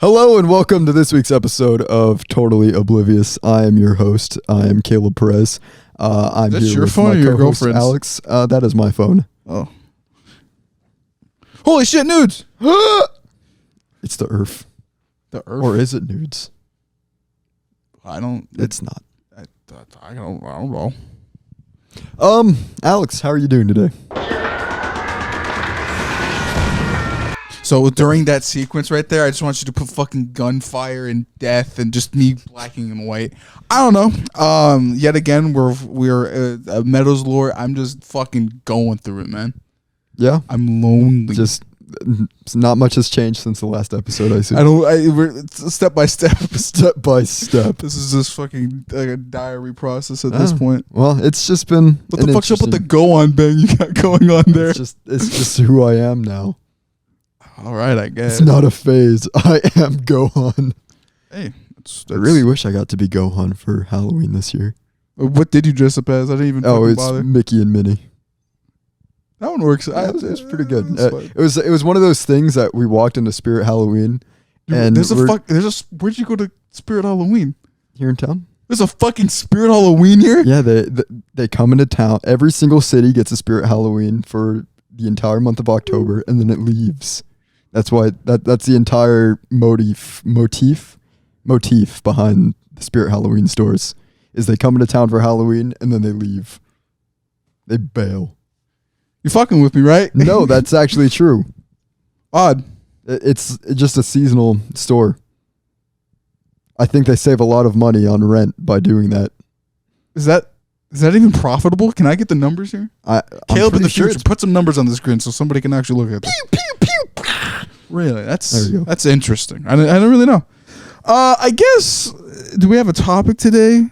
Hello and welcome to this week's episode of Totally Oblivious. I am your host. I am Caleb Perez. I'm That's here your with phone my or your co-host, girlfriend's? Alex. That is my phone. Oh. Holy shit, nudes! It's the Earth. The Earth? Or is it nudes? I don't... It's not. I don't know. Alex, how are you doing today? So during that sequence right there, I just want you to put fucking gunfire and death and just me blacking and white. I don't know. Yet again, we're Meadows lore. I'm just fucking going through it, man. Yeah? I'm lonely. Just not much has changed since the last episode, I see. We're step by step. Step by step. This is just fucking like a diary process at this point. Well, it's just been What the fuck's up with the go on bang you got going on there? It's just who I am now. All right, I guess. It's not a phase. I am Gohan. Hey, I really wish I got to be Gohan for Halloween this year. What did you dress up as? I didn't even fucking bother. Mickey and Minnie. That one works. It's pretty good. It was one of those things that we walked into Spirit Halloween, and where'd you go to Spirit Halloween? Here in town. There's a fucking Spirit Halloween here? Yeah, they come into town. Every single city gets a Spirit Halloween for the entire month of October, and then it leaves. That's why that's the entire motif behind the Spirit Halloween stores is they come into town for Halloween and then they leave. They bail. You're fucking with me, right? No, that's actually true. Odd. It's just a seasonal store. I think they save a lot of money on rent by doing that. Is that even profitable? Can I get the numbers here? Caleb in the future, put some numbers on the screen so somebody can actually look at them. Pew, pew, pew. Really? That's interesting. I don't really know. I guess, do we have a topic today?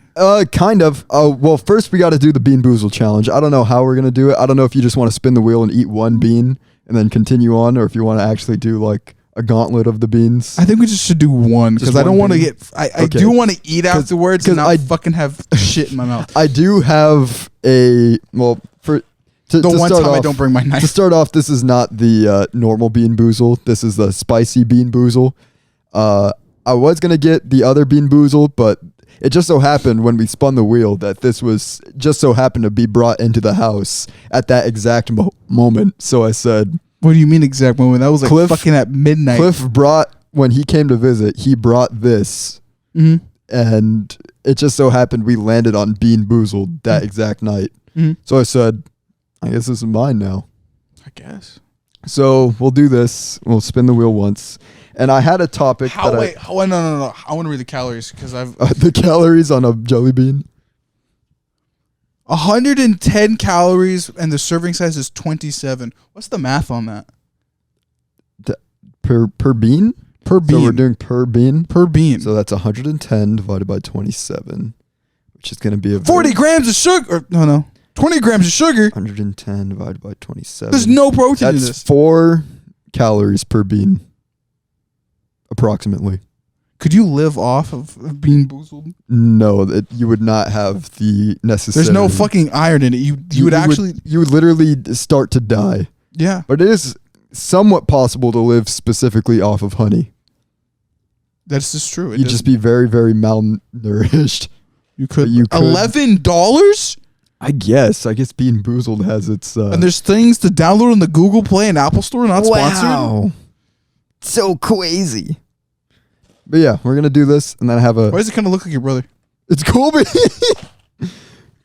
Kind of. Well, first we got to do the beanboozled challenge. I don't know how we're going to do it. I don't know if you just want to spin the wheel and eat one bean and then continue on, or if you want to actually do like a gauntlet of the beans. I think we just should do one because I don't want to get. I do want to eat afterwards and not fucking have shit in my mouth. I do have a the one time I don't bring my knife. To start off, this is not the normal beanboozle. This is the spicy beanboozle. I was gonna get the other beanboozle, but it just so happened when we spun the wheel that this was just so happened to be brought into the house at that exact moment. So I said, "What do you mean exact moment? That was like fucking at midnight." Cliff brought, when he came to visit, he brought this, and it just so happened we landed on beanboozled that exact night. So I said, I guess this is mine now. I guess. So we'll do this. We'll spin the wheel once. And I had a topic no. I want to read the calories because I've the calories on a jelly bean. 110 calories and the serving size is 27. What's the math on that? Per bean? Per bean. So we're doing per bean? Per bean. So that's 110 divided by 27, which is going to be 40 grams of sugar. No. 20 grams of sugar. 110 divided by 27. There's no protein in this. That's 4 calories per bean. Approximately. Could you live off of beanboozled? No, you would not have the necessary. There's no fucking iron in it. You would literally start to die. Yeah. But it is somewhat possible to live specifically off of honey. That's just true. You'd just be very, very malnourished. You could. $11? I guess beanboozled has its and there's things to download on the Google Play and Apple Store, not sponsored. So crazy. But yeah, we're gonna do this, and then I have a. Why does it kind of look like your brother? It's Colby.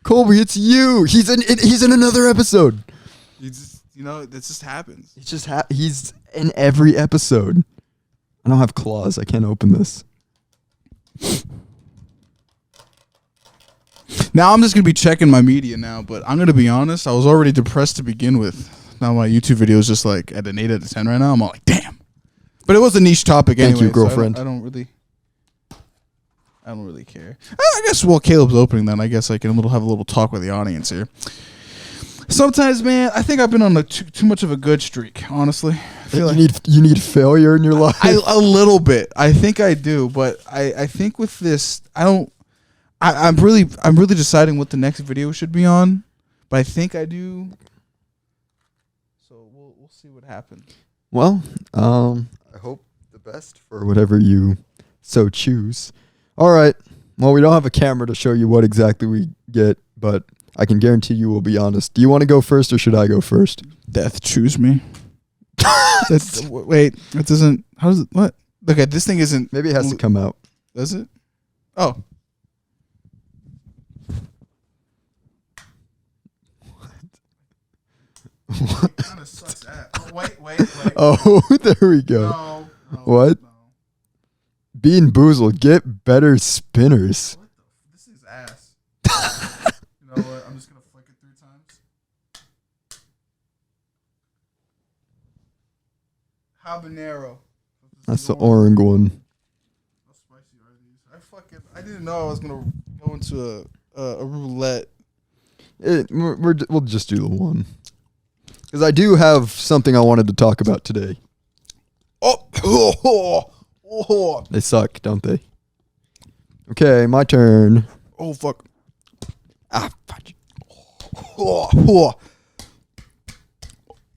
Colby, it's you. He's in another episode. That just happens. He's in every episode. I don't have claws. I can't open this. Now I'm just gonna be checking my media now, but I'm gonna be honest. I was already depressed to begin with. Now my YouTube video is just like at an 8 out of 10 right now. I'm all like, damn. But it was a niche topic anyway. Thank you, girlfriend. So I don't really care. I guess while Caleb's opening, then I guess I can have a little talk with the audience here. Sometimes, man, I think I've been on too much of a good streak. Honestly, I feel you need failure in your life. A little bit. I think I do, but I think with this, I'm really deciding what the next video should be on. But I think I do. So we'll see what happens. Well, I hope the best for whatever you so choose. All right. Well, we don't have a camera to show you what exactly we get, but I can guarantee you we'll be honest. Do you want to go first or should I go first? Death, choose me. Wait, it doesn't. How does it? What? Okay, this thing isn't. Maybe it has to come out. Does it? Oh. What? It kind of sucks at. Oh, wait. Oh, there we go. No, what? No. Beanboozled. Get better spinners. What the? This is ass. You know what? I'm just gonna flick it 3 times. Habanero. That's the orange one. How spicy are these? I didn't know I was gonna go into a roulette. We'll just do the one. Because I do have something I wanted to talk about today. Oh. They suck, don't they? Okay, my turn. Oh, fuck. Ah, fudge.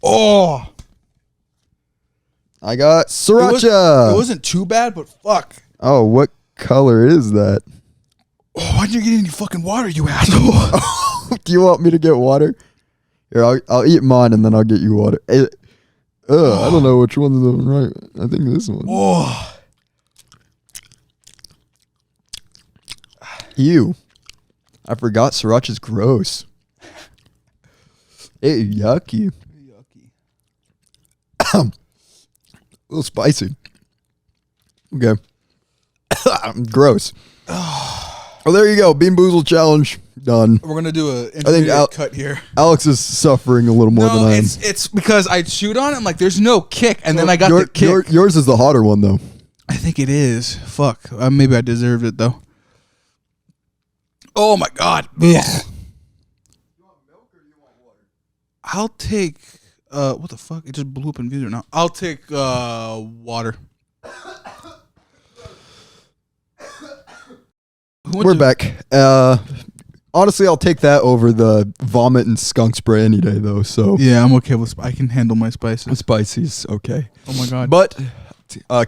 Oh. I got sriracha. It wasn't too bad, but fuck. Oh, what color is that? Oh, why'd you get any fucking water, you asshole? Do you want me to get water? Here, I'll eat mine and then I'll get you water. I don't know which one's the right. I think this one. Oh. Ew. I forgot sriracha's gross. It's yucky. A little spicy. Okay. Gross. Well, there you go. Beanboozled challenge done. We're gonna do a intermediate cut here. Alex is suffering a little more than I am. It's because I chewed on it. I'm like, there's no kick, and then I got the kick. Yours is the hotter one, though. I think it is. Fuck. Maybe I deserved it though. Oh my god. Ugh. You want milk or you want water? I'll take. What the fuck? It just blew up in viewer now. I'll take water. We're back. Honestly, I'll take that over the vomit and skunk spray any day, though. So yeah, I'm okay with. I can handle my spices. Spicy's okay. Oh my god. But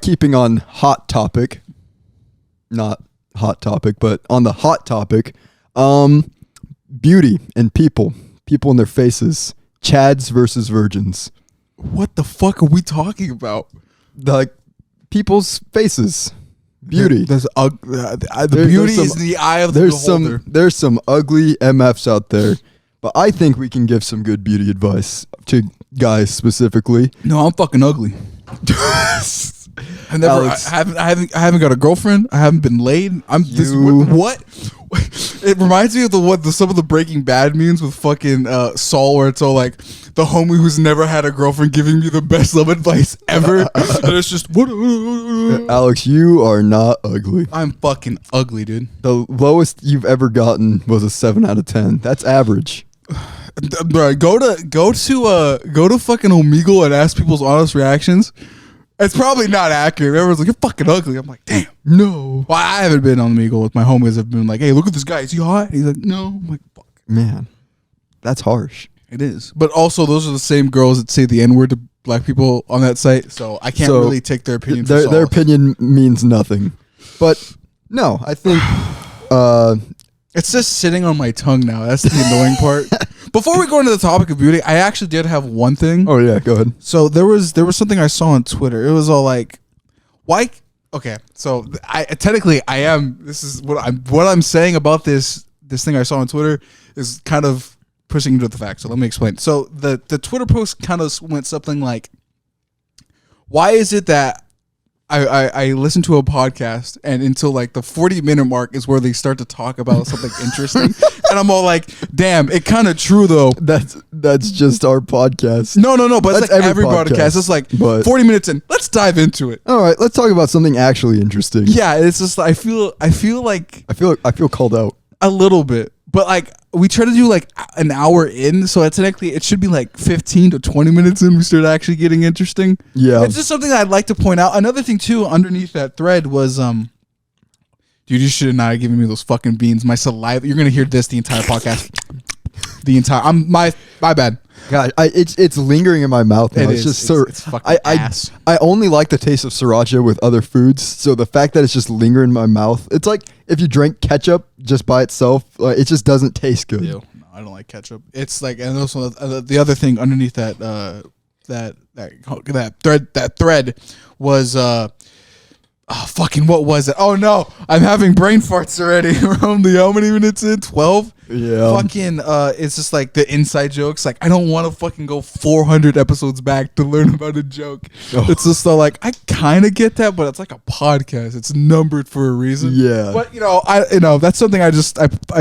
keeping on hot topic, not hot topic, but on the hot topic, beauty and people in their faces, Chads versus virgins. What the fuck are we talking about? Like people's faces. Beauty. The beauty is in the eye of the beholder. There's some ugly MFs out there, but I think we can give some good beauty advice to guys specifically. No, I'm fucking ugly. I haven't got a girlfriend. I haven't been laid. What? It reminds me of some of the Breaking Bad memes with fucking Saul, where it's all like the homie who's never had a girlfriend giving me the best love advice ever, and it's just Alex, you are not ugly. I'm fucking ugly, dude. The lowest you've ever gotten was a 7 out of 10. That's average. Bro, go to fucking Omegle and ask people's honest reactions. It's probably not accurate. Everyone's like, you're fucking ugly. I'm like, damn. No. Well, I haven't been on Omegle with my homies. I've been like, hey, look at this guy. Is he hot? He's like, no. I'm like, fuck. Man, that's harsh. It is. But also, those are the same girls that say the N-word to black people on that site. So I can't really take their opinion. Their opinion means nothing. But no, I think it's just sitting on my tongue now. That's the annoying part. Before we go into the topic of beauty, I actually did have one thing. Oh yeah, go ahead. So there was something I saw on Twitter. It was all like, why? Okay, so I am. This is what I'm saying about this thing I saw on Twitter is kind of pushing into the fact. So let me explain. So the Twitter post kind of went something like, why is it that I listen to a podcast and until like the 40-minute mark is where they start to talk about something interesting, and I'm all like, damn, it kind of true though. That's just our podcast. No, but it's like every podcast. It's like 40 minutes in. Let's dive into it. All right, let's talk about something actually interesting. Yeah, it's just I feel called out a little bit, but like we try to do like an hour in, so it should be like 15 to 20 minutes in we start actually getting interesting. Yeah, it's just something I'd like to point out. Another thing too underneath that thread was dude, you should not have given me those fucking beans. My saliva, you're gonna hear this the entire podcast. the entire. My bad. God, it's lingering in my mouth now. It's just so. It's fucking ass. I only like the taste of sriracha with other foods, so the fact that it's just lingering in my mouth, it's like if you drink ketchup just by itself, it just doesn't taste good. Ew. No, I don't like ketchup. It's like, and also the other thing underneath that thread was fucking what was it? Oh no, I'm having brain farts already. We're only how many minutes in? 12. Yeah. Fucking it's just like the inside jokes. Like I don't want to fucking go 400 episodes back to learn about a joke. Oh. It's just like I kind of get that, but it's like a podcast. It's numbered for a reason. Yeah. But that's something I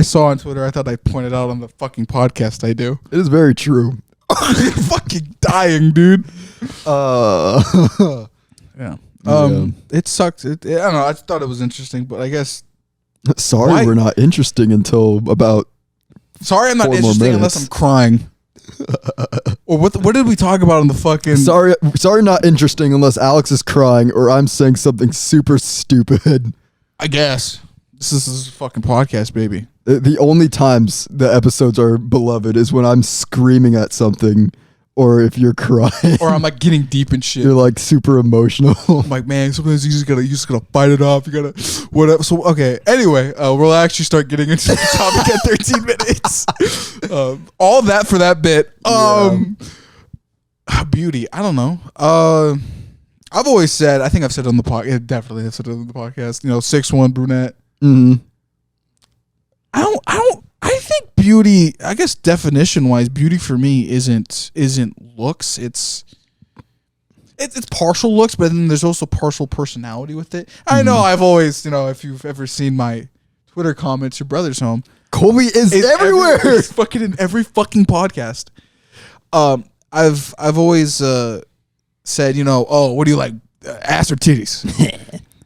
saw on Twitter. I thought I pointed out on the fucking podcast I do. It is very true. You're fucking dying, dude. Yeah. It sucked. I don't know. I thought it was interesting, but I guess. Sorry, we're not interesting until about. Sorry, I'm not 4 more interesting unless I'm crying. Or what did we talk about in the fucking? Sorry, not interesting unless Alex is crying or I'm saying something super stupid. I guess this is a fucking podcast, baby. The only times the episodes are beloved is when I'm screaming at something, or if you're crying, or I'm like getting deep in shit. You're like super emotional. I'm like, man, sometimes you just gotta fight it off. You gotta whatever. So okay. Anyway, we'll actually start getting into the topic at 13 minutes. All that for that bit. Beauty. I don't know. I've always said. I think I've said it on the podcast. Definitely, I've said it on the podcast. 6'1" brunette. Mm-hmm. I think beauty, I guess definition wise, beauty for me isn't looks. It's partial looks, but then there's also partial personality with it. I know I've always, if you've ever seen my Twitter comments, your brother's home. Colby is everywhere. He's fucking in every fucking podcast. I've always said, what do you like, ass or titties?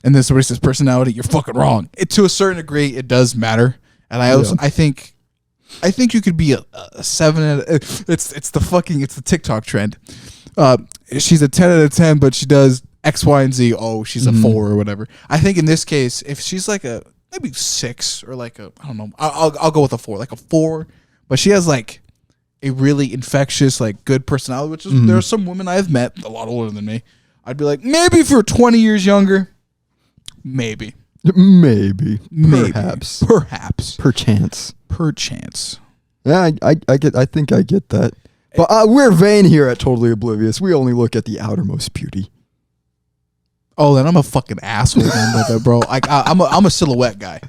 And this is his personality. You're fucking wrong. To a certain degree, it does matter. And I think you could be a 7 it's the TikTok trend. She's a 10 out of 10, but she does X, Y, and Z. Oh, she's a 4 or whatever. I think in this case, if she's like a maybe 6 or like a, I don't know, I'll go with a 4, like a 4. But she has like a really infectious, like good personality. Which is there are some women I've met a lot older than me. I'd be like, maybe if you're 20 years younger, maybe. Perhaps. Perchance. Yeah, I think I get that. But we're vain here at Totally Oblivious. We only look at the outermost beauty. Oh, then I'm a fucking asshole, then, bro. Like I'm a silhouette guy.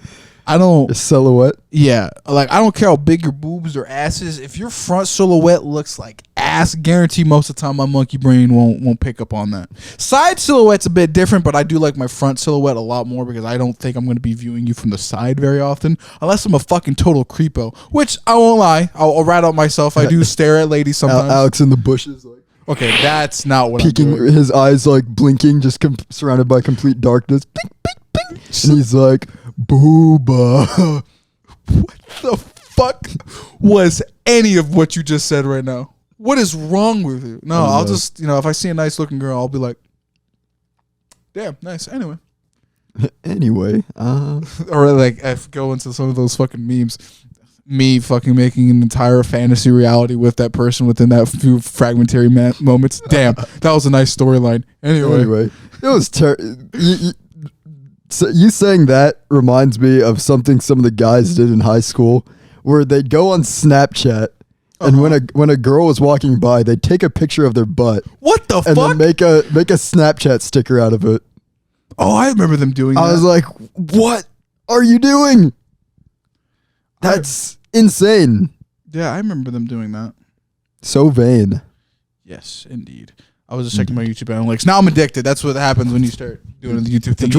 I don't a silhouette. Yeah, like I don't care how big your boobs or ass is. If your front silhouette looks like ass, guarantee most of the time my monkey brain won't pick up on that. Side silhouette's a bit different, but I do like my front silhouette a lot more because I don't think I'm going to be viewing you from the side very often, unless I'm a fucking total creepo. Which I won't lie, I'll rat out myself. I do stare at ladies sometimes. Alex in the bushes, like okay, that's not what peeking, I'm doing. His eyes like blinking, just surrounded by complete darkness. Bing, bing, bing. And he's like, booba. What the fuck was any of what you just said right now? What is wrong with you? No, I'll just, if I see a nice looking girl, I'll be like, damn, nice. Anyway. Or like, I go into some of those fucking memes. Me fucking making an entire fantasy reality with that person within that few fragmentary moments. Damn, that was a nice storyline. Anyway. It was So you saying that reminds me of something some of the guys did in high school, where they'd go on Snapchat, and when a girl was walking by, they'd take a picture of their butt. What the fuck? And then make a Snapchat sticker out of it. Oh, I remember them doing that. I was like, what are you doing? That's insane. Yeah, I remember them doing that. So vain. Yes, indeed. I was just checking my YouTube analytics. Now I'm addicted. That's what happens when you start doing the YouTube thing.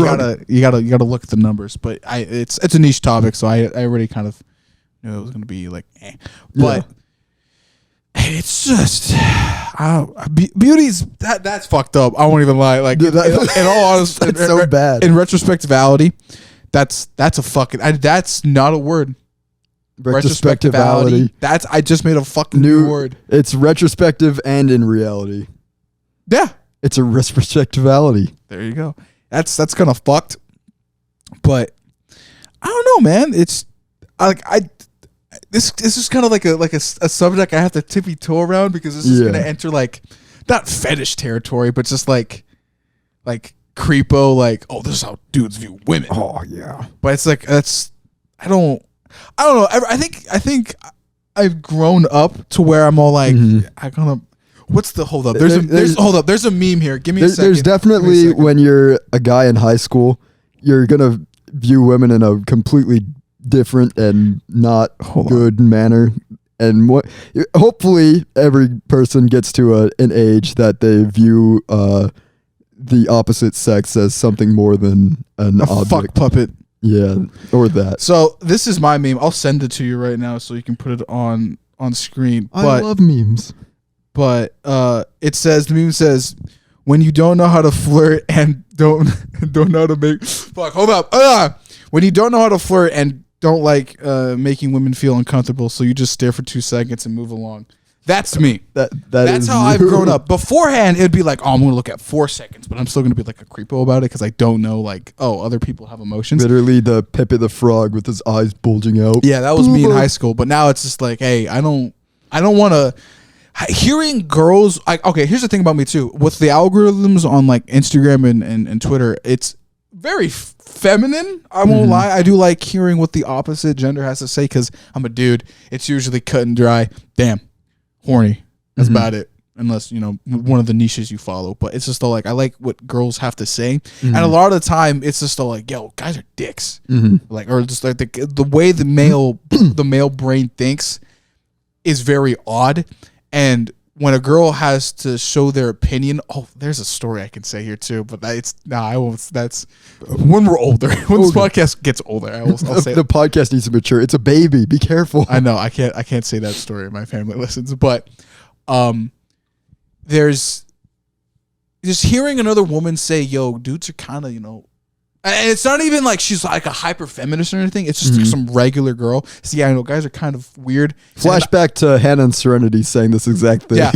You gotta look at the numbers. But it's a niche topic, so I already kind of knew it was gonna be like, But it's just beauty's that's fucked up. I won't even lie. Like in all honesty, that's so bad. In retrospectivality, that's a fucking that's not a word. Retrospectivality. I just made a fucking new word. It's retrospective and in reality. Yeah, it's a retrospectivality. There you go. That's kind of fucked. But I don't know, man. It's like this is kind of like a subject I have to tippy toe around because this is gonna enter like not fetish territory, but just like creepo, like, oh, this is how dudes view women. Oh yeah. But it's like I don't know. I think I've grown up to where I'm all like, what's the hold up? There's a meme here. Give me a second. There's definitely when you're a guy in high school, you're gonna view women in a completely different and not good manner. And hopefully every person gets to an age that they view the opposite sex as something more than an object. Fuck puppet. Yeah, or that. So this is my meme. I'll send it to you right now so you can put it on screen. I love memes. But the meme says, when you don't know how to flirt and don't know how to make hold up. When you don't know how to flirt and don't like making women feel uncomfortable, so you just stare for 2 seconds and move along. That's me. That's how I've grown up. Beforehand, it'd be like, oh, I'm going to look at 4 seconds, but I'm still going to be like a creepo about it because I don't know, like, oh, other people have emotions. Literally the Pepe the Frog with his eyes bulging out. Yeah, that was me in high school. But now it's just like, hey, I don't want to. Hearing girls, okay, here's the thing about me too. With the algorithms on like Instagram and Twitter, it's very feminine. I won't lie. I do like hearing what the opposite gender has to say because I'm a dude. It's usually cut and dry. Damn. Horny. That's about it. Unless, one of the niches you follow. But it's just all like, I like what girls have to say. And a lot of the time, it's just all like, yo, guys are dicks. Like, or just like the way the male brain thinks is very odd. And when a girl has to show their opinion, there's a story I can say here too, but I won't. That's when we're older. When this podcast gets older, I'll say the podcast needs to mature. It's a baby. Be careful. I know. I can't say that story. My family listens, but there's just hearing another woman say, "Yo, dudes are kind of and it's not even like she's like a hyper feminist or anything. It's just like some regular girl. See, I know guys are kind of weird. Flashback to Hannah and Serenity saying this exact thing. Yeah.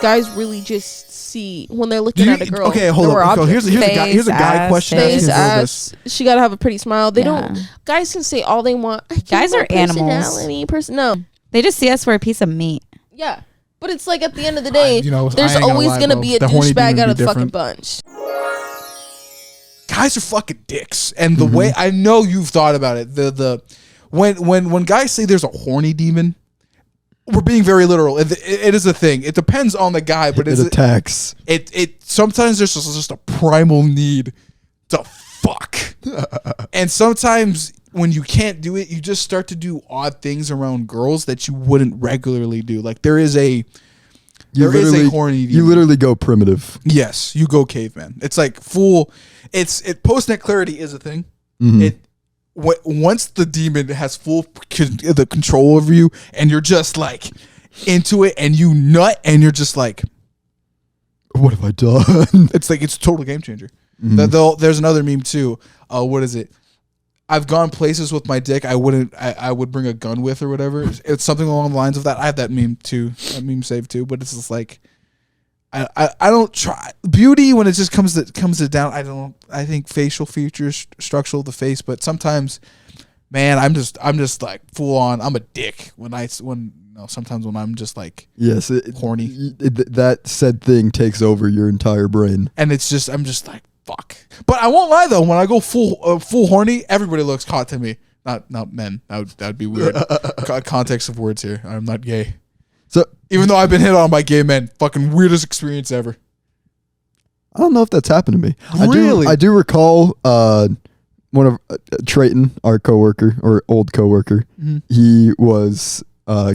Guys really just see when they're looking at a girl. Okay, hold on. Here's a guy question. Face, ass. She gotta have a pretty smile. They don't. Guys can say all they want. Guys are animals. No, they just see us for a piece of meat. Yeah, but it's like at the end of the day, there's always gonna be a douchebag out of the fucking bunch. Guys are fucking dicks, and the way I know you've thought about it, when guys say there's a horny demon, we're being very literal. It is a thing. It depends on the guy, but it attacks. It sometimes there's just a primal need to fuck, and sometimes when you can't do it, you just start to do odd things around girls that you wouldn't regularly do. Like there is a horny demon. You literally go primitive. Yes, you go caveman. It's like full. Post-net clarity is a thing. Once the demon has full the control over you, and you're just like into it, and you nut, and you're just like, what have I done? It's like it's a total game changer. There's another meme too. What is it? I've gone places with my dick I would bring a gun with or whatever. It's something along the lines of that. I have that meme too. That meme saved too. But it's just like I don't try beauty when it just comes it down. I think facial features, structural of the face, but sometimes, man, I'm just like full on. I'm a dick sometimes when I'm just like horny. That said thing takes over your entire brain, and I'm just like fuck. But I won't lie though, when I go full horny, everybody looks hot to me. Not men. That would be weird. Context of words here. I'm not gay. So even though I've been hit on by gay men, fucking weirdest experience ever. I don't know if that's happened to me. Really? I do recall one of Trayton, our coworker or old coworker. He was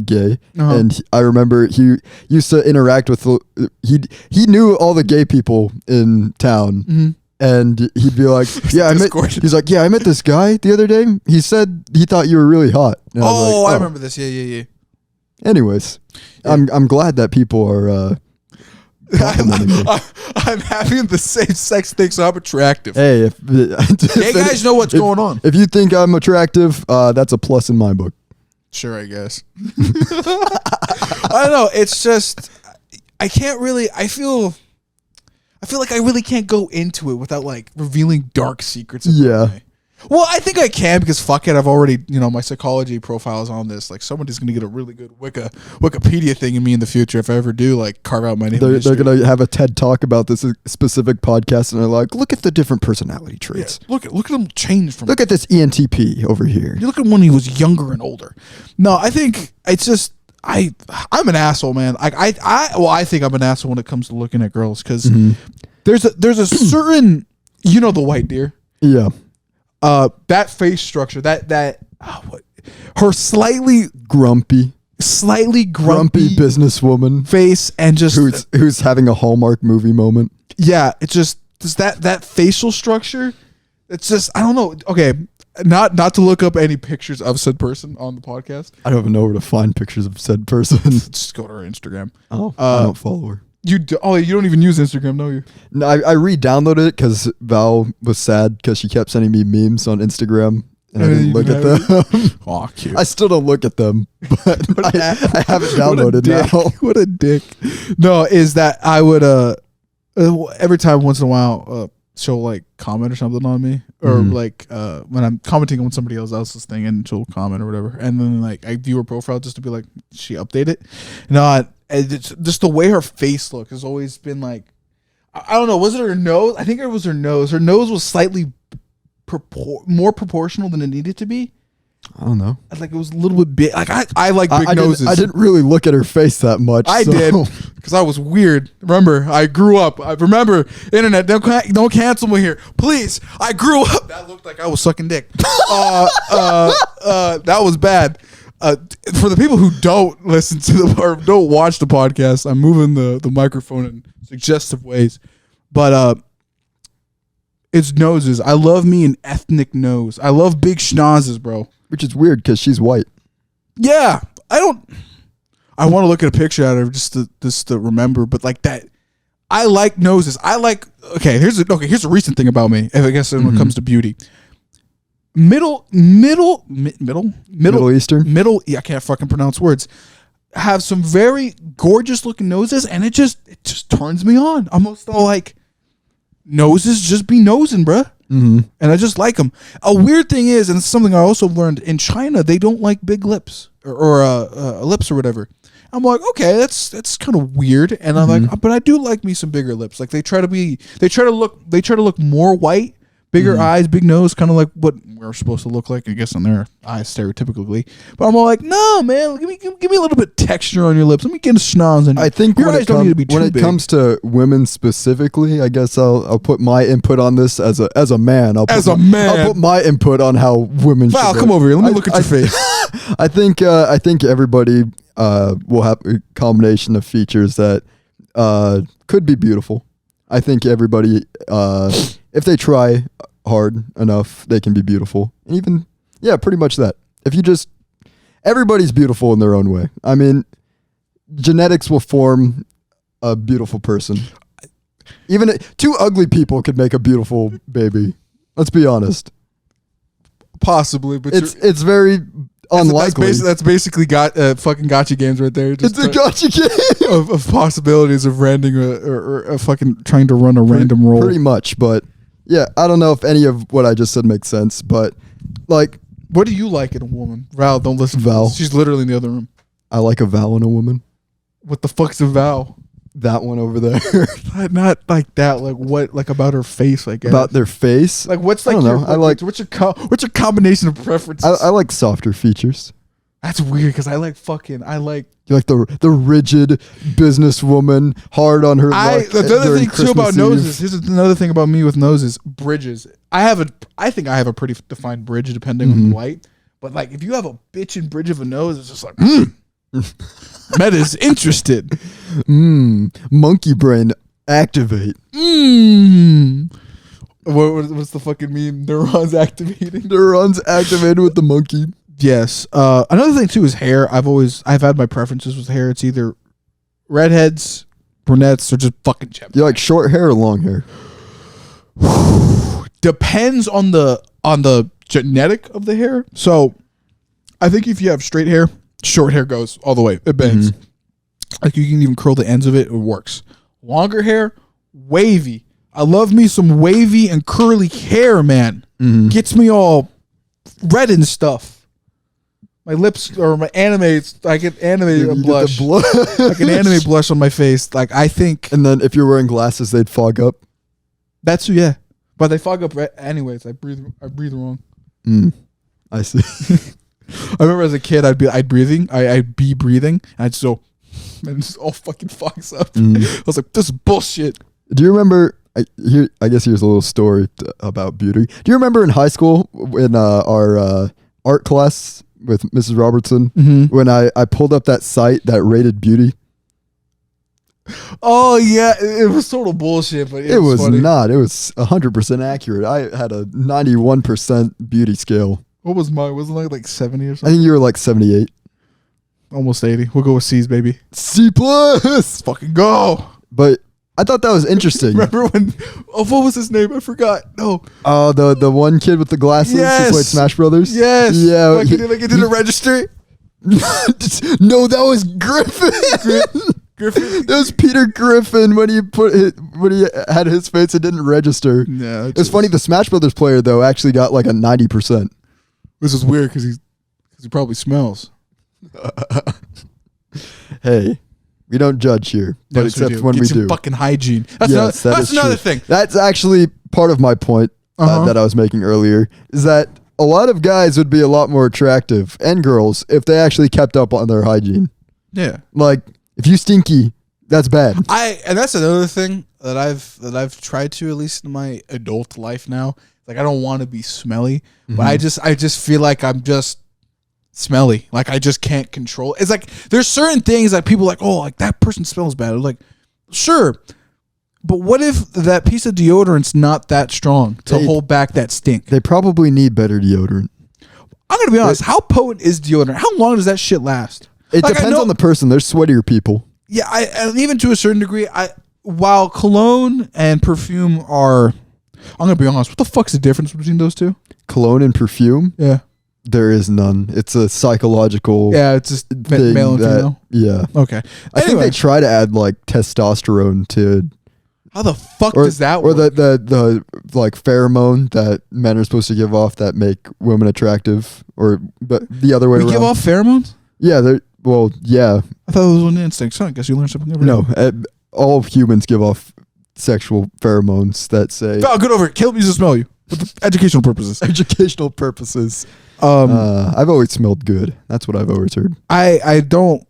gay, and I remember he used to interact with. He knew all the gay people in town. And he'd be like, he's like, I met this guy the other day. He said he thought you were really hot. And I remember this. Yeah. Anyways, I'm glad that people are complimenting me. I'm having the same sex thing, so I'm attractive. Hey, if gay guys know what's going on. If you think I'm attractive, that's a plus in my book. Sure, I guess. I don't know. It's just I can't really. I feel like I really can't go into it without like revealing dark secrets. Yeah. Well, I think I can because fuck it, I've already, my psychology profile is on this. Like, somebody's gonna get a really good Wikipedia thing in me in the future if I ever do like carve out my name. They're gonna have a TED talk about this specific podcast, and they're like, look at the different personality traits. Yeah, look at him change from. Look at this ENTP over here. You look at him when he was younger and older. No, I think it's just I'm an asshole, man. I think I'm an asshole when it comes to looking at girls because there's a certain the white deer. Yeah. That face structure, her slightly grumpy businesswoman face, and just who's having a Hallmark movie moment. Yeah, it's just that facial structure. It's just I don't know. Okay, not to look up any pictures of said person on the podcast. I don't even know where to find pictures of said person. Just go to her Instagram. Oh, I don't follow her. You don't even use Instagram, do you? No, I re-downloaded it because Val was sad because she kept sending me memes on Instagram and I didn't look at them. Oh, cute. I still don't look at them, but I have it downloaded now. What a dick. No, is that I would every time once in a while she'll like comment or something on me, or like when I'm commenting on somebody else's thing and she'll comment or whatever, and then like I view her profile just to be like, she update it. It's just the way her face look has always been like, I don't know, was it her nose? I think it was her nose. Her nose was slightly more proportional than it needed to be. I don't know. Like it was a little bit big. Like I like big noses. I didn't really look at her face that much. I did because I was weird. Remember, I grew up. I remember internet. Don't cancel me here, please. I grew up. That looked like I was sucking dick. That was bad. For the people who don't listen to or don't watch the podcast, I'm moving the microphone in suggestive ways, but it's noses. I love me an ethnic nose. I love big schnozzes, bro. Which is weird because she's white. Yeah, I want to look at a picture at her just to remember, but like that. I like noses. Here's a recent thing about me. I guess when it comes to beauty. Middle Eastern. Yeah, I can't fucking pronounce words. Have some very gorgeous looking noses, and it just turns me on. Almost all like noses just be nosing, bruh. And I just like them. A weird thing is, and it's something I also learned in China, they don't like big lips or lips or whatever. I'm like, okay, that's kind of weird, and I'm like, but I do like me some bigger lips. Like they try to look more white. Bigger eyes, big nose, kind of like what we're supposed to look like, I guess, on their eyes stereotypically. But I'm all like, no, man, give me a little bit of texture on your lips. Let me get a schnoz on you. I think when it comes to women specifically, I guess I'll put my input on this as a man. I'll put my input on how women. Val, should come look. over here. Let me look at your face. I think everybody will have a combination of features that could be beautiful. I think everybody, if they try hard enough, they can be beautiful. And even, pretty much that. Everybody's beautiful in their own way. I mean, genetics will form a beautiful person. Even two ugly people could make a beautiful baby. Let's be honest. Possibly, but it's very unlikely. That's basically fucking gotcha games right there. It's a gotcha game of possibilities of ranting or fucking trying to run a random roll. Pretty much, but yeah, I don't know if any of what I just said makes sense, but like, what do you like in a woman? Val, don't listen. Val, she's literally in the other room. I like a Val in a woman. What the fuck's a Val? That one over there. Not like that. Like what? Like about her face? Like about their face? Like what's like? I don't know. What's your combination of preferences? I like softer features. That's weird because I like. You like the rigid businesswoman, hard on her luck. The other thing too about noses. Here's another thing about me with noses. Bridges. I think I have a pretty defined bridge depending on the light. But like if you have a bitchin' bridge of a nose, it's just like Meta's interested. Monkey brain activate. What's the fucking meme? Neurons activating. Neurons activated with the monkey. Yes. Another thing too is hair. I've had my preferences with hair. It's either redheads, brunettes, or just fucking chip. You like short hair or long hair? Depends on the genetic of the hair. So I think if you have straight hair, short hair goes all the way. It bends. Like you can even curl the ends of it. It works. Longer hair, wavy. I love me some wavy and curly hair, man. gets me all red and stuff. My lips or my anime, I get animated blush. Like an anime blush on my face. Like I think. And then if you're wearing glasses, they'd fog up. That's yeah. But they fog up anyways. I breathe wrong. I see. I remember as a kid, I'd be breathing, and I'd just go, and it just all fucking fogs up. I was like, this is bullshit. Do you remember? I guess here's a little story about beauty. Do you remember in high school in our art class with Mrs. Robertson when I pulled up that site that rated beauty? Oh yeah, it was total bullshit, but it was funny. not. It was 100% accurate. I had a 91% beauty scale. What was mine? Wasn't it like 70 or I something? think you were like 78. Almost 80. We'll go with C's, baby. C+. Let's fucking go. But I thought that was interesting. Remember when? Oh, what was his name? I forgot. No. Oh, the one kid with the glasses who played Smash Brothers. Yes. Yeah. Like he didn't register. No, that was Griffin. Griffin. That was Peter Griffin when he had his face and didn't register. Yeah. It was funny. The Smash Brothers player though actually got like a 90%. This is weird because he probably smells. Hey, we don't judge here, but Yes, except when Get we some do. fucking hygiene. That's Yes, that's another true. thing. That's actually part of my point that I was making earlier. Is that a lot of guys would be a lot more attractive and girls if they actually kept up on their hygiene. Yeah. Like if you stinky, that's bad. And that's another thing that I've tried to, at least in my adult life now. Like I don't want to be smelly, but I just feel like I'm just smelly. Like I just can't control. It's like there's certain things that people are like, oh, like that person smells bad. I'm like, sure. But what if that piece of deodorant's not that strong to hold back that stink? They probably need better deodorant. I'm going to be honest. How potent is deodorant? How long does that shit last? It depends on the person. There's sweatier people. Yeah, and even to a certain degree, while cologne and perfume are, I'm going to be honest, what the fuck's the difference between those two? Cologne and perfume? Yeah. There is none. It's a psychological Yeah, it's just thing male and female. Yeah. Okay. I think they try to add like testosterone to... How the fuck does that work? Or the like pheromone that men are supposed to give off that make women attractive, or but the other way around. We give off pheromones? Yeah, well, yeah. I thought it was an instinct. So I guess you learn something every day. No, all humans give off sexual pheromones that say... Oh, get over it. Caleb needs to smell you for educational purposes. Educational purposes. I've always smelled good. That's what I've always heard. I don't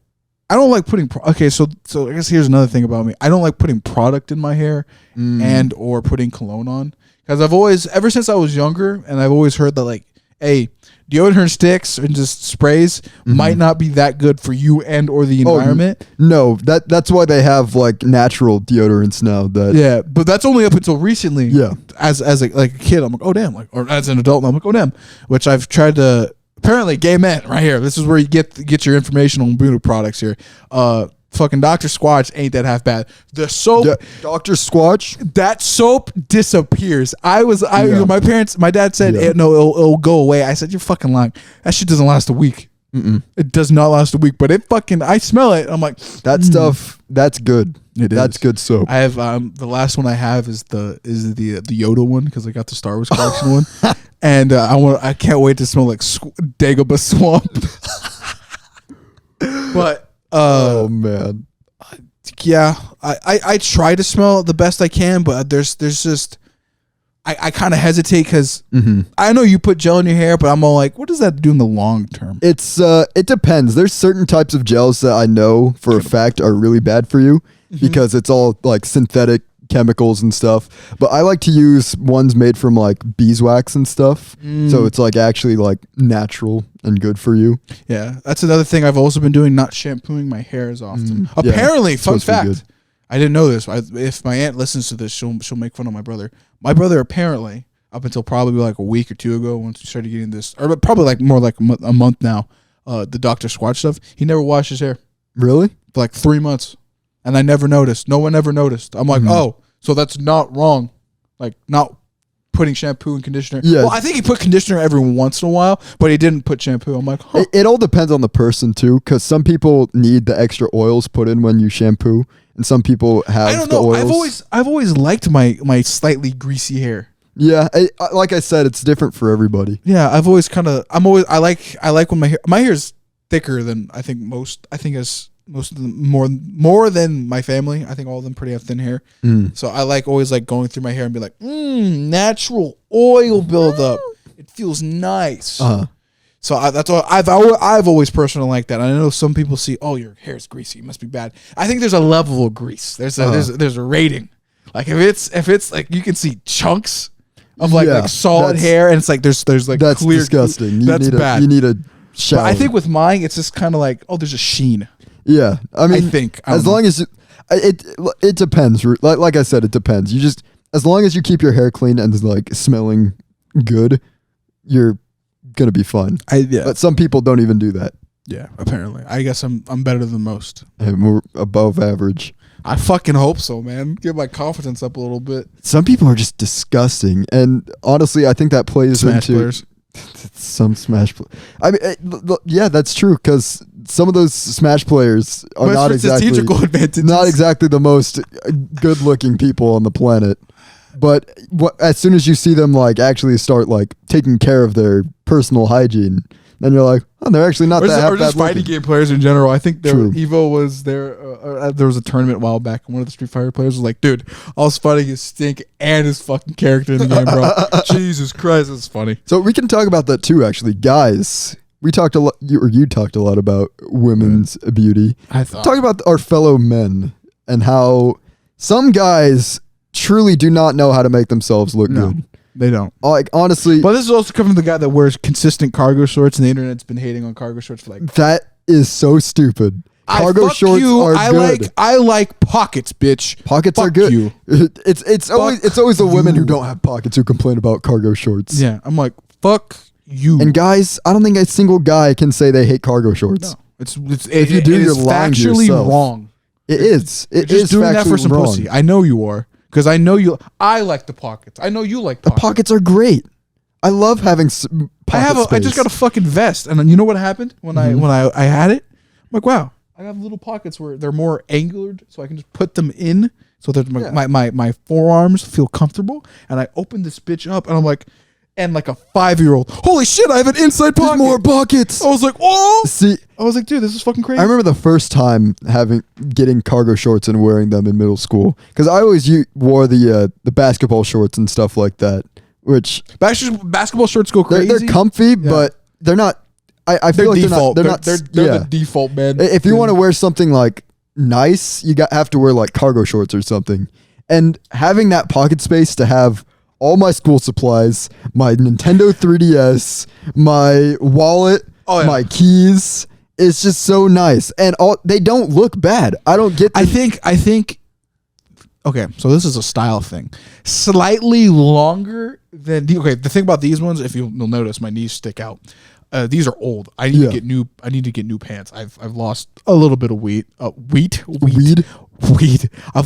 like putting so I guess here's another thing about me. I don't like putting product in my hair and or putting cologne on, because I've always, ever since I was younger, and I've always heard that like, hey, deodorant sticks and just sprays might not be that good for you and or the environment. No, that's why they have like natural deodorants now. Yeah, but that's only up until recently. Yeah, as a kid, I'm like, oh damn, like, or as an adult, I'm like, oh damn, which I've tried to. Apparently, gay men, right here. This is where you get your information on Buddha products here. Fucking Dr. Squatch ain't that half bad. The soap, Dr. Squatch, that soap disappears. My dad said, no, it'll go away. I said, you're fucking lying. That shit doesn't last a week. It does not last a week, but I smell it. I'm like, that stuff, that's good. That's good soap. I have the last one I have is the Yoda one, because I got the Star Wars collection one, and I can't wait to smell like Dagobah Swamp. But oh man, yeah, I try to smell the best I can, but there's just I kind of hesitate because I know you put gel in your hair, but I'm all like, what does that do in the long term? It depends. There's certain types of gels that I know for a fact are really bad for you because it's all like synthetic chemicals and stuff. But I like to use ones made from like beeswax and stuff, so it's like actually like natural and good for you. Yeah, that's another thing I've also been doing, not shampooing my hair as often. Apparently, fun fact, I didn't know this. If my aunt listens to this, she'll make fun of my brother. My brother apparently, up until probably like a week or two ago, once we started getting this, or probably like more like a month now, the Dr. Squatch stuff, he never washed his hair. Really? For like 3 months. And I never noticed. No one ever noticed. I'm like, oh, so that's not wrong. Like, not putting shampoo and conditioner. Yeah. Well, I think he put conditioner every once in a while, but he didn't put shampoo. I'm like, huh. It all depends on the person too, because some people need the extra oils put in when you shampoo, and some people have I don't the know. oils. I've always liked my slightly greasy hair. Yeah, like I said, it's different for everybody. Yeah, I like when my hair is thicker than I think most. I think as most of them more than my family. I think all of them pretty have thin hair. So I always like going through my hair and be like, natural oil buildup. It feels nice. So that's all I've always personally liked that. I know some people see, oh, your hair is greasy, it must be bad. I think there's a level of grease. There's a rating. Like if it's like you can see chunks of like solid hair, and it's like there's like that's clear. Disgusting. That's bad. You need a shower. But I think with mine, it's just kind of like, oh, there's a sheen. Yeah, I mean, as long as it depends. Like I said, it depends. You just as long as you keep your hair clean and like smelling good, you're gonna be fine. But some people don't even do that. Yeah, apparently. I guess I'm better than most. And we're above average. I fucking hope so, man. Get my confidence up a little bit. Some people are just disgusting, and honestly, I think that plays Smash into players. Some Smash. I mean, yeah, that's true because some of those Smash players are not exactly the most good-looking people on the planet. But as soon as you see them like actually start like taking care of their personal hygiene, then you're like, oh, they're actually not that bad. Or just fighting game players in general. I think Evo was there. There was a tournament a while back, and one of the Street Fighter players was like, "Dude, I was fighting his stink and his fucking character in the game, bro. Jesus Christ, it's funny." So we can talk about that too, actually, guys. We talked a lot. You talked a lot about women's beauty. Talk about our fellow men and how some guys truly do not know how to make themselves look good. They don't. Like, honestly. But this is also coming from the guy that wears consistent cargo shorts, and the internet's been hating on cargo shorts for like. That is so stupid. Cargo shorts are good. I like pockets, bitch. Pockets are good. You. It's always the women who don't have pockets who complain about cargo shorts. Yeah, I'm like, fuck you. And guys, I don't think a single guy can say they hate cargo shorts. No, if you do, you're lying to yourself. Wrong. It is. It is just doing that for some wrong. pussy. I know you are. Because I know you. I like the pockets. I know you like pockets. The pockets are great. I love having pocket space. I just got a fucking vest, and you know what happened when I had it? I'm like, wow, I have little pockets where they're more angular, so I can just put them in, so that my forearms feel comfortable. And I opened this bitch up, and I'm like, and like a 5-year-old, holy shit, I have an inside pocket. There's more pockets. I was like, oh. See, I was like, dude, this is fucking crazy. I remember the first time getting cargo shorts and wearing them in middle school because I always wore the basketball shorts and stuff like that. Which basketball shorts go crazy. They're comfy, but they're not. I feel like default. They're not. They're the default, man. If you want to wear something like nice, you have to wear like cargo shorts or something. And having that pocket space to have all my school supplies, my Nintendo 3DS, my wallet, my keys. It's just so nice. And they don't look bad. I don't get I think okay, so this is a style thing. Slightly longer than the thing about these ones, if you'll notice, my knees stick out. These are old. I need to get new pants. I've lost a little bit of weight. I've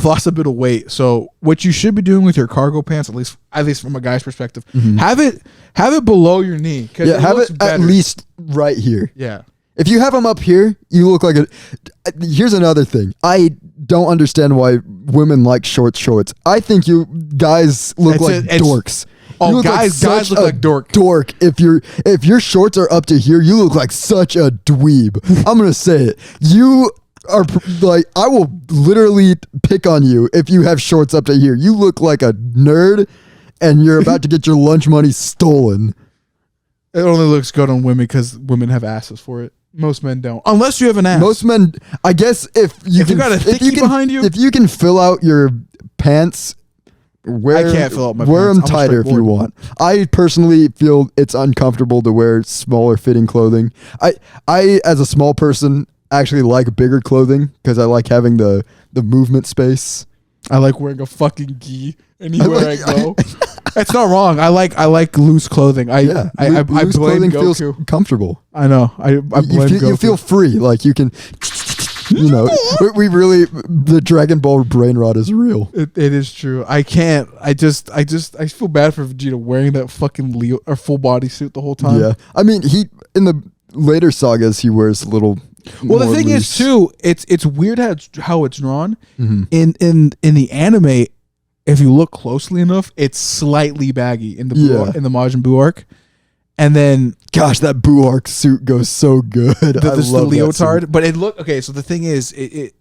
lost a bit of weight. So what you should be doing with your cargo pants, at least from a guy's perspective, have it below your knee. Yeah, have it at least right here. Yeah. If you have them up here, you look like Here's another thing. I don't understand why women like shorts. I think you guys look like dorks. Oh, guys look like dork. If your shorts are up to here, you look like such a dweeb. I'm gonna say it. You are like, I will literally pick on you if you have shorts up to here. You look like a nerd, and you're about to get your lunch money stolen. It only looks good on women because women have asses for it. Most men don't, unless you have an ass. Most men, I guess, if you got a thickie behind you, if you can fill out your pants. I can't fill out my pants. Wear them tighter if you want. I personally feel it's uncomfortable to wear smaller fitting clothing. I as a small person actually like bigger clothing because I like having the movement space. I like wearing a fucking gi anywhere I go. It's not wrong. I like loose clothing. Loose clothing feels comfortable. I know. I blame Goku. You feel free. Like you can. You know, we really, the Dragon Ball brain rot is real. It is true. I can't. I feel bad for Vegeta wearing that fucking full body suit the whole time. Yeah, I mean, in the later sagas he wears a little. Well, the thing is too, it's weird how it's drawn. In the anime, if you look closely enough, it's slightly baggy in the in the Majin Buu arc. And then, gosh, that Buu arc suit goes so good. This the leotard, but it look okay. So the thing is, it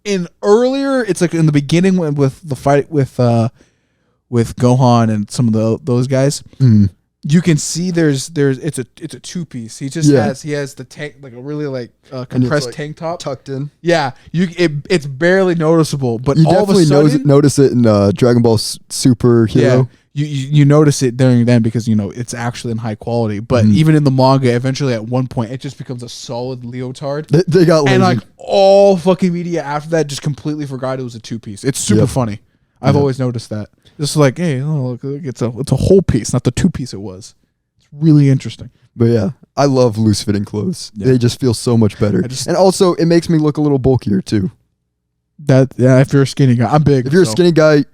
in earlier, it's like in the beginning with the fight with Gohan and some of those guys. Mm. You can see it's a 2-piece. He just has the tank, like a really like compressed tank top tucked in. Yeah, it's barely noticeable, but you all definitely of a sudden, notice it in Dragon Ball Super Hero. Yeah, you notice it during then because it's actually in high quality. But even in the manga, eventually at one point it just becomes a solid leotard. They got lazy. And like all fucking media after that just completely forgot it was a 2-piece. It's super funny. I've always noticed that. Just like, hey, look, it's a whole piece, not the 2-piece it was. It's really interesting. But yeah, I love loose fitting clothes. Yeah. They just feel so much better. And also, it makes me look a little bulkier too. If you're a skinny guy, I'm big. If you're a skinny guy,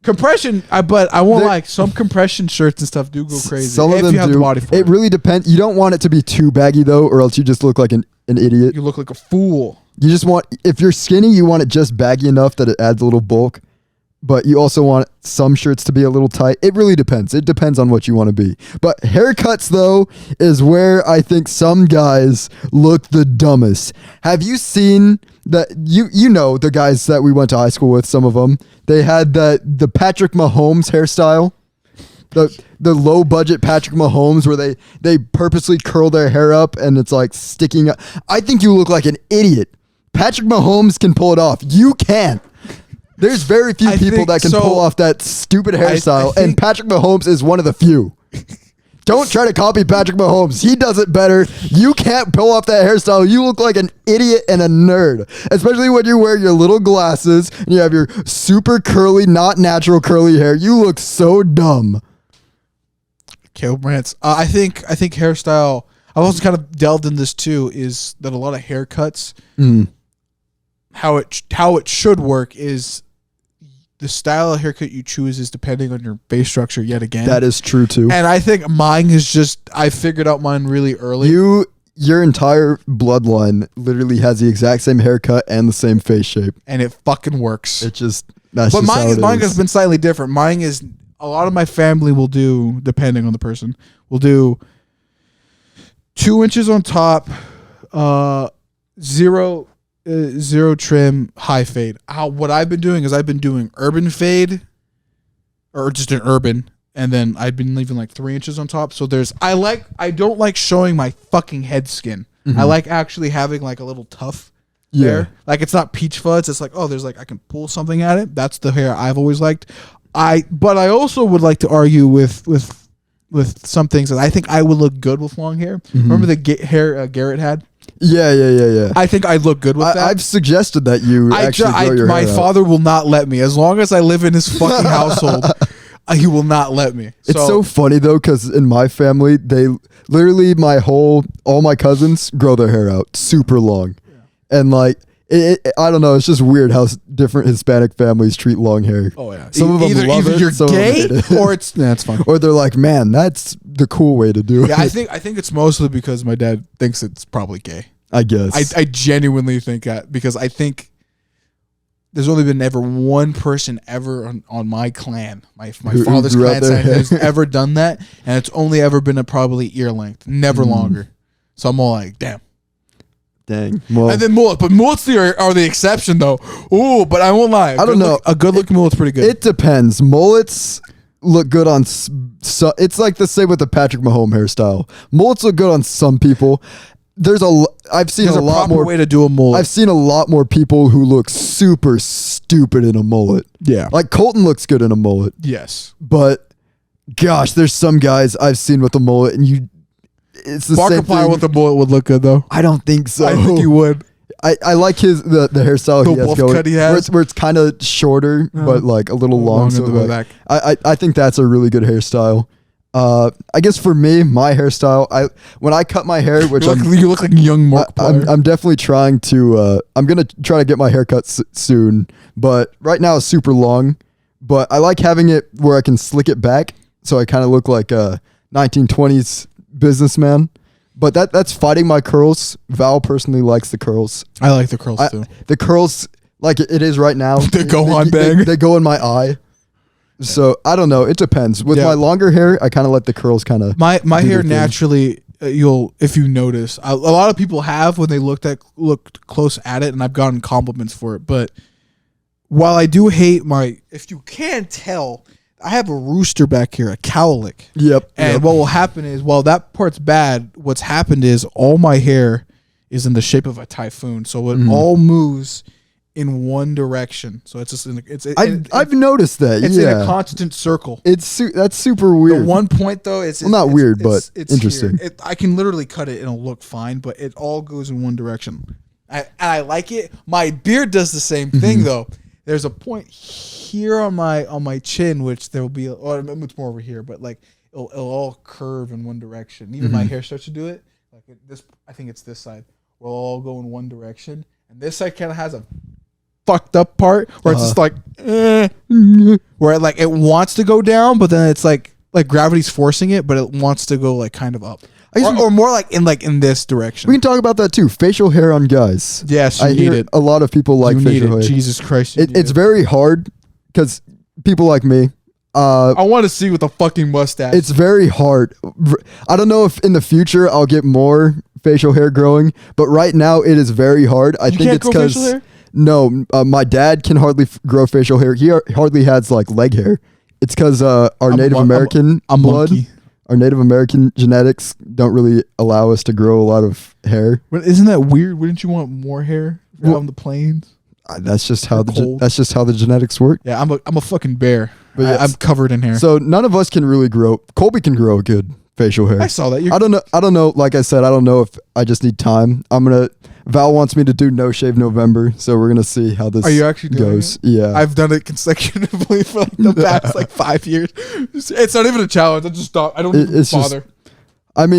compression. But I won't like some compression shirts and stuff do go crazy. Some of them do. The body for it really depends. You don't want it to be too baggy though, or else you just look like an idiot. You look like a fool. You just want, if you're skinny, you want it just baggy enough that it adds a little bulk. But you also want some shirts to be a little tight. It really depends. It depends on what you want to be. But haircuts, though, is where I think some guys look the dumbest. Have you seen that? You know the guys that we went to high school with, some of them. They had the Patrick Mahomes hairstyle. The low budget Patrick Mahomes where they purposely curl their hair up and it's like sticking up. I think you look like an idiot. Patrick Mahomes can pull it off. You can't. There's very few people that can pull off that stupid hairstyle, and Patrick Mahomes is one of the few. Don't try to copy Patrick Mahomes. He does it better. You can't pull off that hairstyle. You look like an idiot and a nerd, especially when you wear your little glasses and you have your super curly, not natural curly hair. You look so dumb. Caleb rants. I think hairstyle, I've also kind of delved in this too, is that a lot of haircuts, how it should work is the style of haircut you choose is depending on your face structure yet again. That is true too. And I think mine is just, I figured out mine really early. Your entire bloodline literally has the exact same haircut and the same face shape. And it fucking works. It just, that's just how it is. Mine has been slightly different. Mine is, a lot of my family will do, depending on the person, will do 2 inches on top, zero trim, high fade. What I've been doing is I've been doing urban fade, or just an urban, and then I've been leaving like 3 inches on top. So I don't like showing my fucking head skin. I like actually having like a little tuft there. Like it's not peach fuzz. It's like, there's like I can pull something at it. That's the hair I've always liked. But I also would like to argue with some things that I think I would look good with long hair. Remember the hair Garrett had? Yeah. I think I'd look good with that. I've suggested that you actually grow your hair My father will not let me. As long as I live in his fucking household, he will not let me. It's so funny though, because in my family, they literally all my cousins grow their hair out super long, and like I don't know. It's just weird how different Hispanic families treat long hair. Oh yeah, some of them love it. Either you're gay or it's that's fine. Or they're like, man, that's the cool way to do it. Yeah, I think it's mostly because my dad thinks it's probably gay. I guess I genuinely think that, because I think there's only been ever one person ever on my clan, my father's clan side, who's ever done that, and it's only ever been probably ear length, never longer. So I'm all like, damn. Dang. Well, and then mullets, but mullets are the exception though. Ooh, but I won't lie. I don't know. A good looking mullet's pretty good. It depends. Mullets look good on. So it's like the same with the Patrick Mahomes hairstyle. Mullets look good on some people. I've seen a lot more way to do a mullet. I've seen a lot more people who look super stupid in a mullet. Yeah, like Colton looks good in a mullet. Yes, but gosh, there's some guys I've seen with a mullet, and it's the same thing. With the mullet would look good though. I don't think so. I think he would. I like the hairstyle he has going, cut he has. where it's kind of shorter but like a little long. So like, I think that's a really good hairstyle. I guess for me, my hairstyle, when I cut my hair, which you look like a young Mark. I'm definitely trying to. I'm gonna try to get my hair cut soon, but right now it's super long. But I like having it where I can slick it back, so I kind of look like a 1920s businessman. But that's fighting my curls. Val personally likes the curls. I like the curls too. The curls, like it is right now, they go on bang. They go in my eye. So I don't know. It depends. With my longer hair, I kind of let the curls kind of. My hair naturally, if you notice, a lot of people have when they looked close at it, and I've gotten compliments for it. But while I do hate if you can't tell, I have a rooster back here, a cowlick. Yep. And what will happen is, while that part's bad, what's happened is all my hair is in the shape of a typhoon, so it all moves in one direction. So it's just I've noticed that. It's in a constant circle. That's super weird. The one point though, it's not weird, but it's interesting. I can literally cut it and it'll look fine, but it all goes in one direction. I like it. My beard does the same thing though. There's a point here on my chin, which there will be, or it's more over here, but like it'll all curve in one direction. Even my hair starts to do it. Like this, I think it's this side. We'll all go in one direction, and this side kind of has a fucked up part where it's just like, where it wants to go down, but then it's like gravity's forcing it, but it wants to go like kind of up, or more like in this direction. We can talk about that too. Facial hair on guys. Yes, I hear a lot of people like facial hair. Jesus Christ, it's very hard because people like me. I want to see with a fucking mustache. It's very hard. I don't know if in the future I'll get more facial hair growing, but right now it is very hard. I think it's because no, my dad can hardly grow facial hair. He hardly has like leg hair. It's because our Native American blood, our Native American genetics don't really allow us to grow a lot of hair. But isn't that weird? Wouldn't you want more hair from the plains? That's just how the genetics work. Yeah, I'm a fucking bear. But yes. I'm covered in hair. So none of us can really grow. Colby can grow good facial hair. I saw that. I don't know. Like I said, I don't know if I just need time. Val wants me to do No Shave November, so we're gonna see how this. Are you actually doing goes? It? Yeah, I've done it consecutively for like the past 5 years. It's not even a challenge. I just stop. I don't even bother.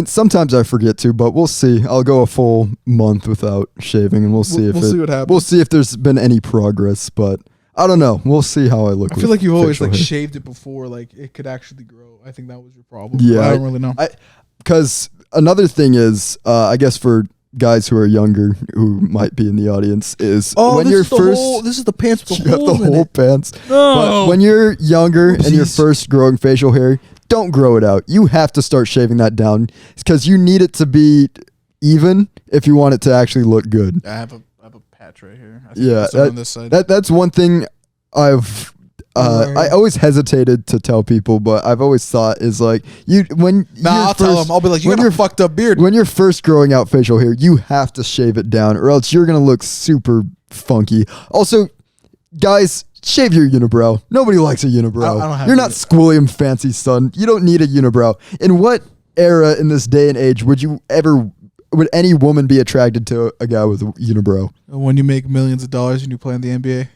Sometimes I forget to, but we'll see. I'll go a full month without shaving, and we'll see see what happens. We'll see if there's been any progress, but I don't know. We'll see how I look. I feel like you've always shaved it before, like it could actually grow. I think that was your problem. Yeah, I don't really know. Because another thing is, I guess for guys who are younger who might be in the audience is when you're first. This is the pants with the you have the whole pants. No. But when you're younger and you're first growing facial hair, don't grow it out. You have to start shaving that down because you need it to be even if you want it to actually look good. I have a patch right here. On this side. That's one thing I've. I always hesitated to tell people, but I've always thought is like I'll tell them. I'll be like, you got a fucked up beard. When you're first growing out facial hair, you have to shave it down, or else you're gonna look super funky. Also, guys, shave your unibrow. Nobody likes a unibrow. You're not Squilliam Fancy, son. You don't need a unibrow. In what era in this day and age would any woman be attracted to a guy with a unibrow? When you make millions of dollars and you play in the NBA.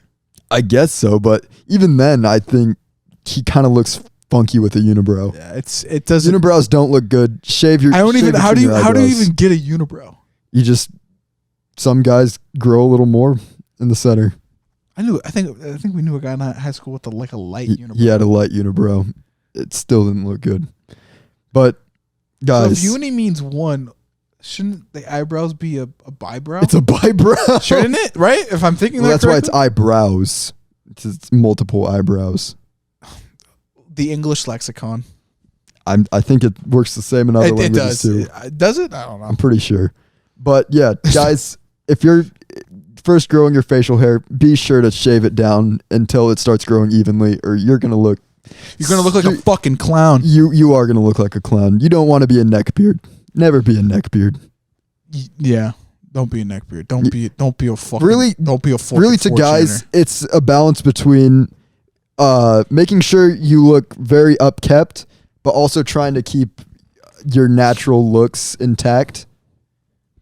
I guess so, but even then, I think he kind of looks funky with a unibrow. Yeah, it doesn't. Unibrows don't look good. Shave your. How do you even get a unibrow? Some guys grow a little more in the center. I think we knew a guy in high school with a light unibrow. He had a light unibrow. It still didn't look good, but guys. So if uni means one. Shouldn't the eyebrows be a bibrow? It's a bibrow. Shouldn't it? Right? If I'm thinking that's why it's eyebrows. It's multiple eyebrows. The English lexicon. I think it works the same in other languages too. Does it? I don't know. I'm pretty sure. But yeah, guys, if you're first growing your facial hair, be sure to shave it down until it starts growing evenly, or you're gonna look. You're gonna look like a fucking clown. You are gonna look like a clown. You don't want to be a neckbeard. Never be a neckbeard. Yeah, don't be a neckbeard. Don't be a fucking. Don't be a fucking. Really, to guys, it's a balance between making sure you look very upkept, but also trying to keep your natural looks intact.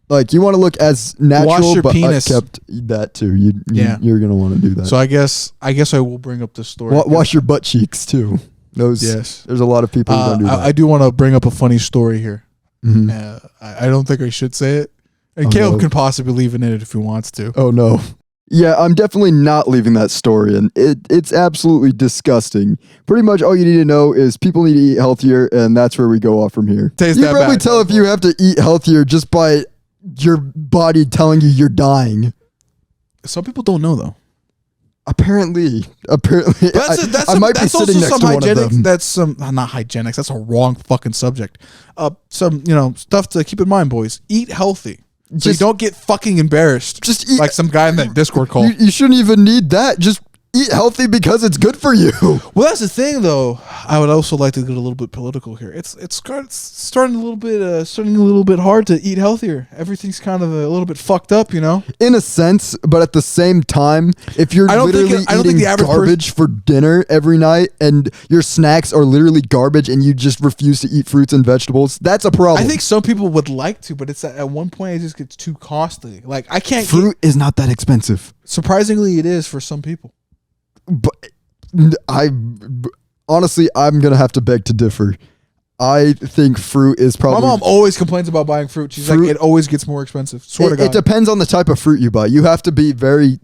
Like you want to look as natural, but upkept. That too. You're gonna want to do that. So I guess I will bring up this story. Wash your butt cheeks too. There's a lot of people who don't do that. I do want to bring up a funny story here. Mm-hmm. I don't think I should say it. And Caleb can possibly leave it in it if he wants to. Oh, no. Yeah, I'm definitely not leaving that story in. It's absolutely disgusting. Pretty much all you need to know is people need to eat healthier, and that's where we go off from here. You can probably tell if you have to eat healthier just by your body telling you you're dying. Some people don't know, though. Apparently, I might be sitting next to one of them. That's some not hygienics. That's a wrong fucking subject. Some stuff to keep in mind, boys. Eat healthy, so you don't get fucking embarrassed. Just eat like some guy in that Discord call. You shouldn't even need that. Just eat healthy because it's good for you. Well, that's the thing, though. I would also like to get a little bit political here. It's starting a little bit hard to eat healthier. Everything's kind of a little bit fucked up, In a sense, but at the same time, if you're literally eating garbage for dinner every night and your snacks are literally garbage and you just refuse to eat fruits and vegetables, that's a problem. I think some people would like to, but it's at one point it just gets too costly. Like I can't. Fruit is not that expensive. Surprisingly, it is for some people. But honestly, I'm gonna have to beg to differ. I think fruit is probably. My mom always complains about buying fruit. She's like, it always gets more expensive. Swear to God. It depends on the type of fruit you buy. You have to be very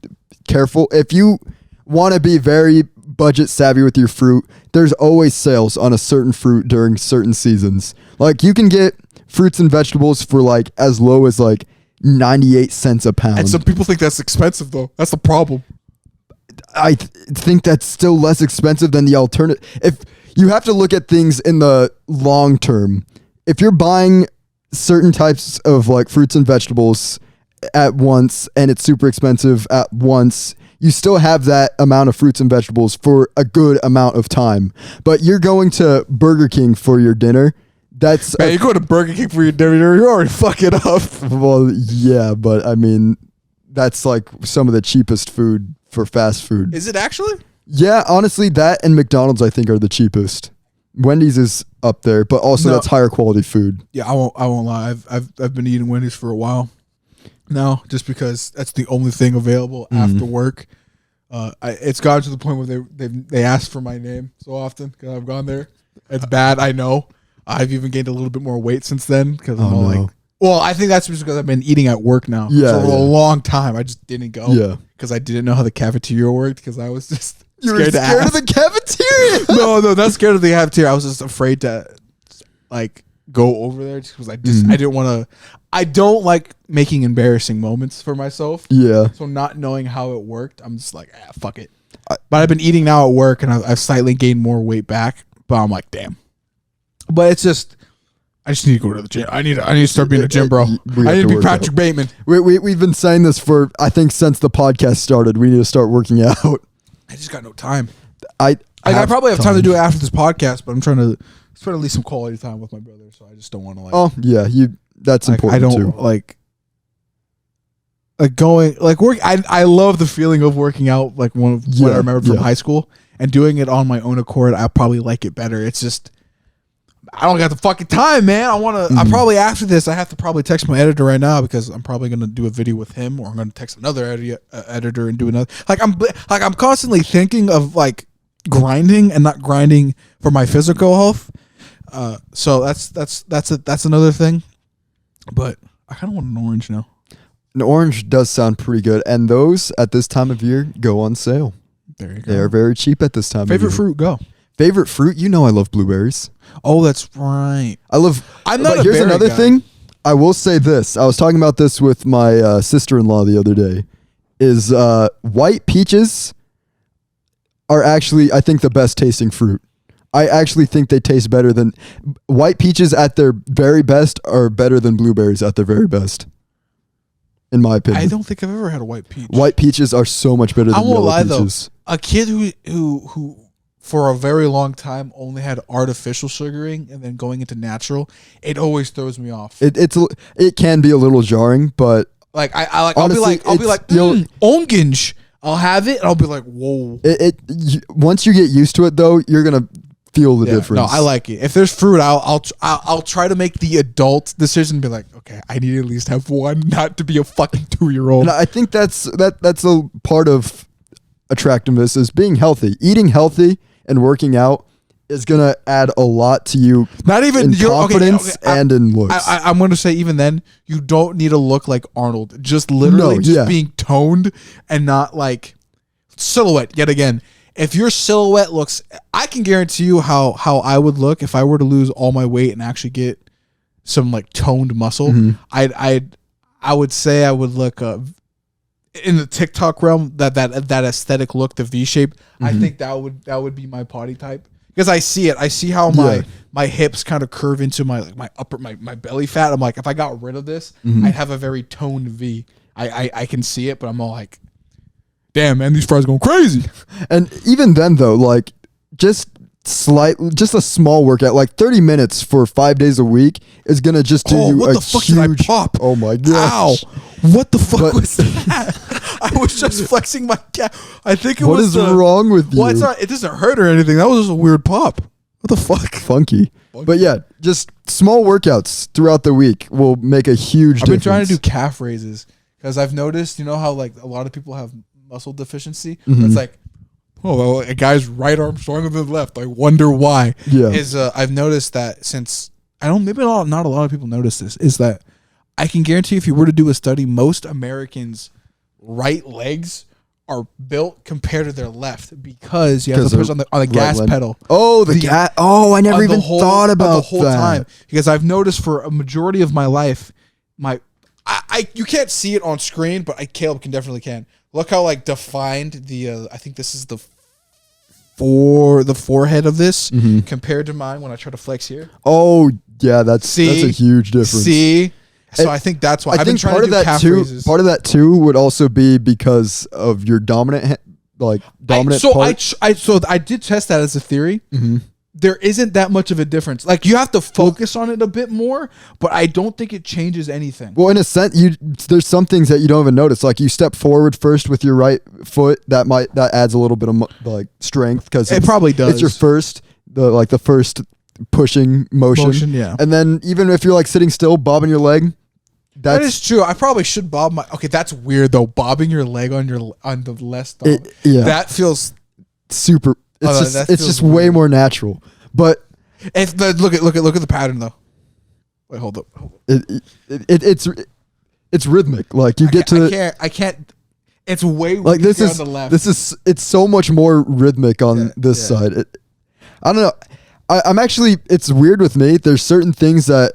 careful. If you want to be very budget savvy with your fruit, there's always sales on a certain fruit during certain seasons. Like you can get fruits and vegetables for like as low as like 98 cents a pound. And some people think that's expensive though. That's the problem. I think that's still less expensive than the alternative. If you have to look at things in the long term, if you're buying certain types of like fruits and vegetables at once and it's super expensive at once, you still have that amount of fruits and vegetables for a good amount of time. But you're going to Burger King for your dinner. That's man, you're going to Burger King for your dinner. You're already fucking up. Well, yeah, but I mean, that's like some of the cheapest food for fast food. Is it actually? Yeah, honestly, that and McDonald's I think are the cheapest. Wendy's is up there, but also that's higher quality food. Yeah, I won't lie. I've been eating Wendy's for a while now, just because that's the only thing available after work. It's gotten to the point where they ask for my name so often because I've gone there. It's bad, I know. I've even gained a little bit more weight since then because I'm all like, well, I think that's just because I've been eating at work now for a long time. I just didn't go because I didn't know how the cafeteria worked because I was just scared of the cafeteria. No, not scared of the cafeteria. I was just afraid to like go over there just because I didn't want to. I don't like making embarrassing moments for myself. Yeah. So not knowing how it worked, I'm just like, fuck it. But I've been eating now at work and I've slightly gained more weight back. But I'm like, damn. But it's just. I just need to go to the gym. I need to start being a gym bro. I need to be Patrick Bateman. We've been saying this for I think since the podcast started. We need to start working out. I just got no time. I probably have time to do it after this podcast, but I'm trying to leave some quality time with my brother. So I just don't want to like. Oh yeah, that's important. I don't too. like going like work. I love the feeling of working out like what I remember from high school and doing it on my own accord. I probably like it better. It's just. I don't got the fucking time, man. I want to. I probably after this, I have to probably text my editor right now because I'm probably gonna do a video with him, or I'm gonna text another editor and do another. I'm constantly thinking of like grinding and not grinding for my physical health. So that's another thing. But I kind of want an orange now. An orange does sound pretty good, and those at this time of year go on sale. There you go. They are very cheap at this time. Favorite fruit? Go. Favorite fruit? You know I love blueberries. Oh, that's right. I'm not a here's berry another guy. thing. I will say this. I was talking about this with my sister-in-law the other day. Is white peaches are actually, I think, the best tasting fruit. I actually think they taste better than white peaches at their very best are better than blueberries at their very best. In my opinion. I don't think I've ever had a white peach. White peaches are so much better than yellow peaches. Though. A kid who for a very long time only had artificial sugaring and then going into natural, it always throws me off. It can be a little jarring, but like honestly, I'll be like orange. I'll have it and I'll be like, whoa. Once you get used to it though, you're gonna feel the difference. No, I like it. If there's fruit, I'll try to make the adult decision and be like, okay, I need to at least have one, not to be a fucking 2-year-old. And I think that's a part of attractiveness is being healthy, eating healthy. And working out is gonna add a lot to you. Not even in confidence and in looks. I'm gonna say even then, you don't need to look like Arnold. Just literally being toned and not like silhouette. Yet again, if your silhouette looks, I can guarantee you how I would look if I were to lose all my weight and actually get some like toned muscle. I would say I would look in the TikTok realm, that aesthetic look, the V shape, I think that would be my body type. Because I see it. I see how my hips kind of curve into my belly fat. I'm like, if I got rid of this, I'd have a very toned V. I can see it, but I'm all like, damn, man, these fries going crazy. And even then, though, like, just a small workout, like 30 minutes for 5 days a week is going to just do you what a the fuck huge... did I pop? Oh, my gosh. Ow. What the fuck was that? I was just flexing my calf. I think it what was... What is wrong with you? Well, it's not, it doesn't hurt or anything. That was just a weird pop. What the fuck? Funky. But yeah, just small workouts throughout the week will make a huge difference. I've been trying to do calf raises because I've noticed, you know how like a lot of people have muscle deficiency? It's like, oh, well, a guy's right arm stronger than the left. I wonder why. Yeah. I've noticed that since... maybe not a lot of people notice this, is that I can guarantee if you were to do a study, most Americans' right legs are built compared to their left because you have to push on the gas pedal. Oh, the gas. Oh, I never even thought about the whole that. time. Because I've noticed for a majority of my life, you can't see it on screen, but Caleb definitely can. Look how like defined I think this is the forehead of this compared to mine when I try to flex here. Oh, yeah, that's a huge difference. See? So I think that's why I've been trying to do calf raises. Part of that too would also be because of your dominant part. I did test that as a theory. There isn't that much of a difference. Like you have to focus on it a bit more, but I don't think it changes anything. Well, in a sense, there's some things that you don't even notice. Like you step forward first with your right foot, that adds a little bit of like strength because it probably does. It's your first pushing motion. Yeah. And then even if you're like sitting still, bobbing your leg. That is true. I probably should bob my... Okay, that's weird though. Bobbing your leg on the left thumb. That feels... super... It's just way more natural. But... Look at the pattern though. Wait, hold up. It's rhythmic. Like you I can't... It's way like this on the left. It's so much more rhythmic on this side. I don't know. I'm actually... It's weird with me. There's certain things that...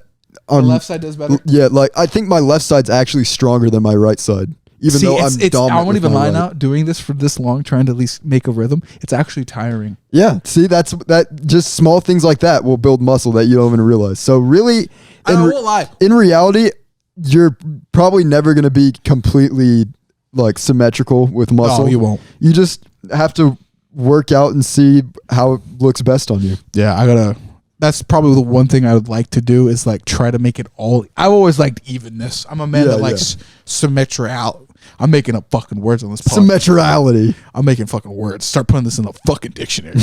The left side does better? Yeah, like I think my left side's actually stronger than my right side. Even though I'm dominant. I won't even lie now. Doing this for this long, trying to at least make a rhythm, it's actually tiring. Yeah, see, that just small things like that will build muscle that you don't even realize. So really, I won't lie. In reality, you're probably never going to be completely like symmetrical with muscle. No, you won't. You just have to work out and see how it looks best on you. Yeah, that's probably the one thing I would like to do is like try to make it all. I've always liked evenness. I'm a man that likes symmetriality. I'm making up fucking words on this podcast. Symmetriality. I'm making fucking words. Start putting this in the fucking dictionary.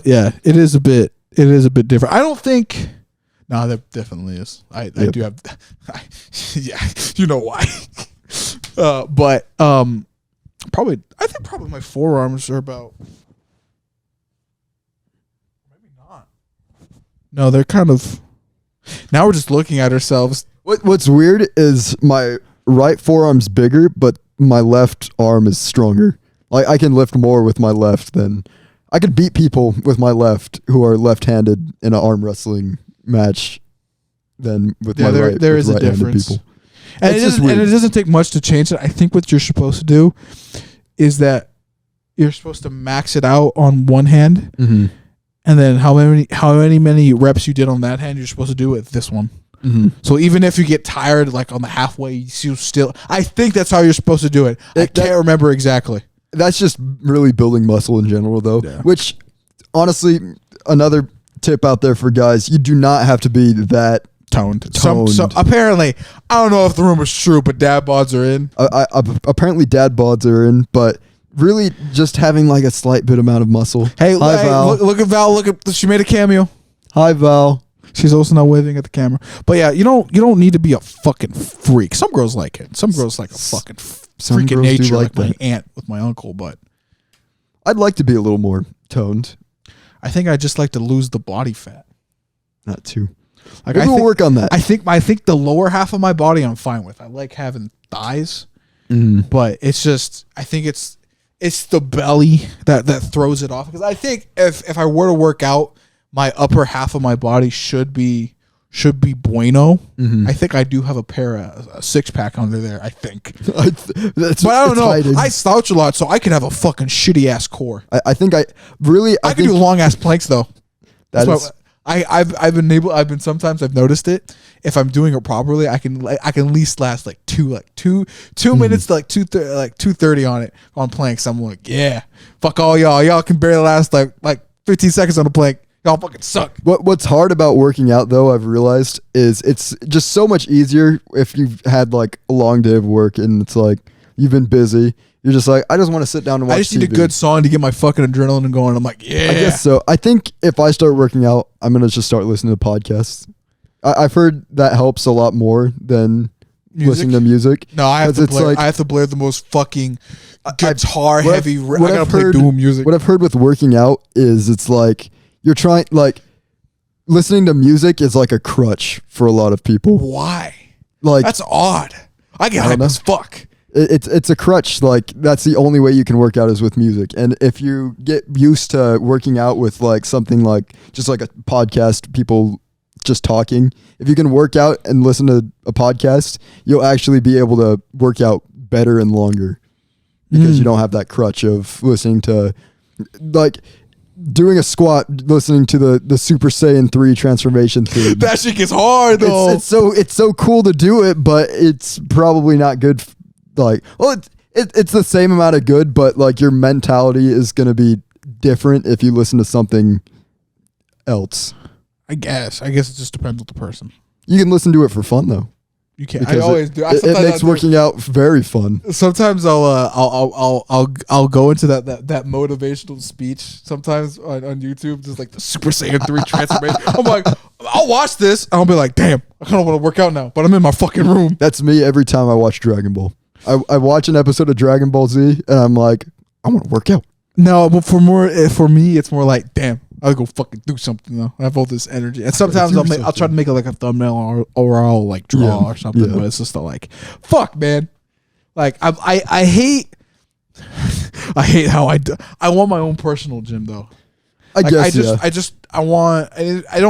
Yeah, it is a bit different. I don't think. No, there definitely is. I do have. Yeah, you know why. But probably I think probably my forearms are about. No, they're kind of... Now we're just looking at ourselves. What's weird is my right forearm's bigger, but my left arm is stronger. Like I can lift more with my left than... I could beat people with my left who are left-handed in an arm wrestling match than with my right. There is a difference. People. And it doesn't take much to change it. I think what you're supposed to do is that you're supposed to max it out on one hand. Mm-hmm. And then how many reps you did on that hand, you're supposed to do with this one. Mm-hmm. So even if you get tired, like on the halfway, you still. I think that's how you're supposed to do it. I can't remember exactly. That's just really building muscle in general, though. Yeah. Which, honestly, another tip out there for guys: you do not have to be that toned. So apparently, I don't know if the rumor's true, but dad bods are in. Apparently, dad bods are in, but. Really, just having like a slight bit amount of muscle. Hi, Val. Look at Val. She made a cameo. Hi, Val. She's also not waving at the camera. But yeah, you don't need to be a fucking freak. Some girls like it. Some girls like a fucking freak of nature, like my aunt with my uncle. But I'd like to be a little more toned. I think I just like to lose the body fat. Not too. Like we'll work on that. I think the lower half of my body I'm fine with. I like having thighs, but it's just I think it's the belly that throws it off. Because I think if I were to work out, my upper half of my body should be should be bueno. Mhm. I think I do have a six pack under there. I think, but I don't know. I slouch a lot, so I could have a fucking shitty ass core. I think I could do long ass planks though. That's Sometimes I've noticed it. If I'm doing it properly, I can at least last like two minutes to like 230 on it on planks. I'm like, yeah, fuck all y'all. Y'all can barely last like 15 seconds on a plank. Y'all fucking suck. What's hard about working out though, I've realized, is it's just so much easier if you've had like a long day of work and it's like you've been busy. You're just like, I just want to sit down and watch I just TV. need a good song to get my fucking adrenaline going. I'm like, yeah. I guess so. I think if I start working out, I'm going to just start listening to podcasts. I've heard that helps a lot more than listening to music. No, I have to blare the most fucking guitar heavy. I gotta play doom music. What I've heard with working out is it's like you're trying, like listening to music is like a crutch for a lot of people. Why? Like that's odd. I get hype as fuck. It's a crutch. Like that's the only way you can work out is with music. And if you get used to working out with like something like just like a podcast, people just talking, if you can work out and listen to a podcast, you'll actually be able to work out better and longer because you don't have that crutch of listening to like doing a squat, listening to the Super Saiyan 3 transformation theme. That shit gets hard though. It's so cool to do it, but it's probably not good. It's the same amount of good, but like your mentality is going to be different if you listen to something else. I guess it just depends on the person. You can listen to it for fun though. You can. I always do. It makes working out very fun. Sometimes I'll go into that motivational speech. Sometimes on YouTube, just like the Super Saiyan 3 transformation. I'm like, I'll watch this. And I'll be like, damn, I kind of want to work out now, but I'm in my fucking room. That's me every time I watch Dragon Ball. I watch an episode of Dragon Ball Z and I'm like, I want to work out. No, but for me, it's more like, damn, I'll go fucking do something though. I have all this energy, and sometimes I'll try to make it like a thumbnail or I'll like draw or something. But it's just like, fuck, man. Like I hate how I want my own personal gym though. I don't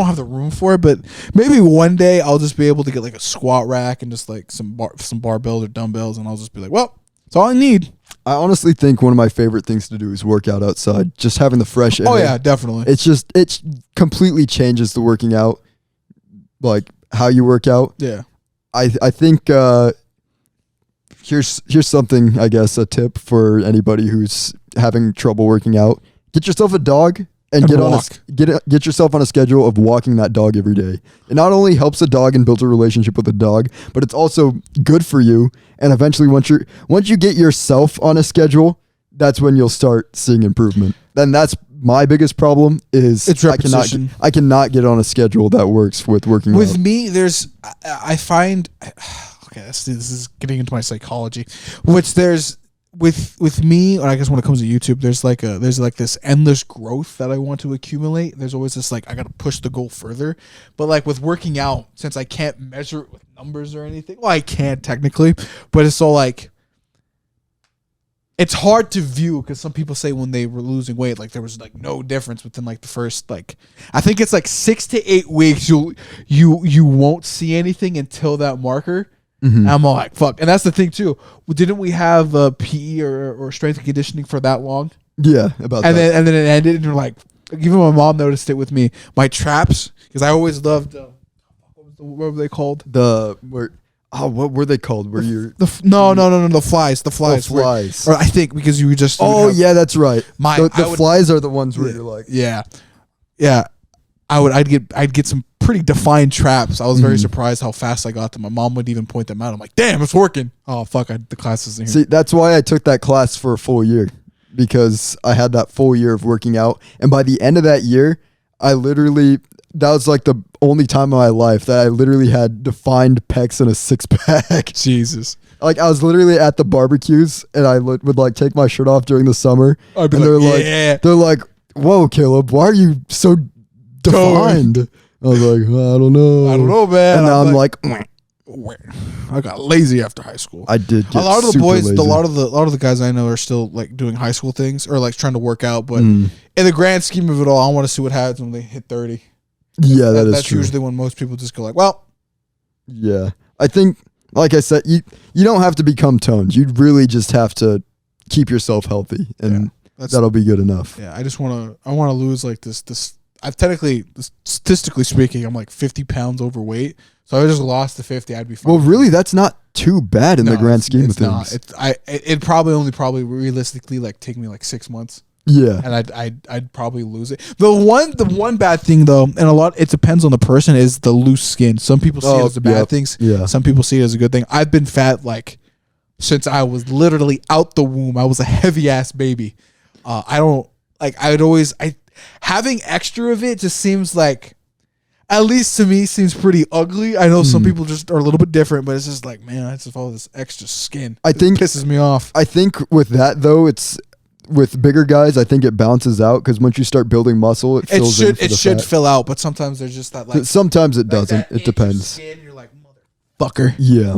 have the room for it, but maybe one day I'll just be able to get like a squat rack and just like some barbells or dumbbells, and I'll just be like, well, that's all I need. I honestly think one of my favorite things to do is work out outside. Just having the fresh air. Oh yeah, definitely. It completely changes the working out, like how you work out. Yeah. I think here's something, I guess, a tip for anybody who's having trouble working out. Get yourself a dog and get yourself on a schedule of walking that dog every day. It not only helps the dog and builds a relationship with the dog, but it's also good for you. And eventually, once you get yourself on a schedule, that's when you'll start seeing improvement. Then that's my biggest problem is it's repetition. I cannot get on a schedule that works with working out. With me, I find okay, this is getting into my psychology, which there's with me, I guess when it comes to YouTube, there's like this endless growth that I want to accumulate. There's always this like I gotta push the goal further. But like with working out, since I can't measure it with numbers or anything, well, I can technically, but it's so like it's hard to view because some people say when they were losing weight, like there was like no difference within like the first like I think it's like 6 to 8 weeks you won't see anything until that marker. Mm-hmm. I'm all like, fuck. And that's the thing, too. Didn't we have PE or strength and conditioning for that long? Yeah, about that. And then it ended, and you're like, even my mom noticed it with me. My traps, because I always loved, what were they called? What were they called? Were you the flies. The flies. Oh, flies. Or I think because you just. Yeah, that's right. The flies are the ones where you're like. Yeah. I'd get some pretty defined traps. I was very surprised how fast I got them. My mom would even point them out. I'm like, damn, it's working. Oh fuck, the class isn't here. See, that's why I took that class for a full year, because I had that full year of working out, and by the end of that year, that was like the only time in my life that I literally had defined pecs and a 6-pack. Jesus. Like I was literally at the barbecues, and I would like take my shirt off during the summer, and they're like, whoa, Caleb, why are you so defined? I was like, I don't know, man. And now I'm like, I got lazy after high school. I did. A lot of the boys, lazy. a lot of the guys I know are still like doing high school things or like trying to work out. But in the grand scheme of it all, I want to see what happens when they hit 30. Yeah, That's true. usually when most people just go like, well. Yeah. I think, like I said, you don't have to become toned. You really just have to keep yourself healthy, and that'll be good enough. Yeah, I want to lose like this. I've technically, statistically speaking, I'm like 50 pounds overweight. So if I just lost to 50, I'd be fine. Well, really, that's not too bad in the grand scheme of things. It'd probably realistically like take me like 6 months. Yeah, and I'd probably lose it. The one bad thing though, and it depends on the person, is the loose skin. Some people see it as a bad thing. Yeah. Some people see it as a good thing. I've been fat like since I was literally out the womb. I was a heavy ass baby. Having extra of it just seems like, at least to me, seems pretty ugly. I know some people just are a little bit different, but it's just like, man, I just all this extra skin. I think it pisses me off. I think with that though, it's with bigger guys. I think it balances out because once you start building muscle, it should fill out. But sometimes there's just that like. Sometimes it doesn't. It depends. Skin, you're like, motherfucker. Yeah,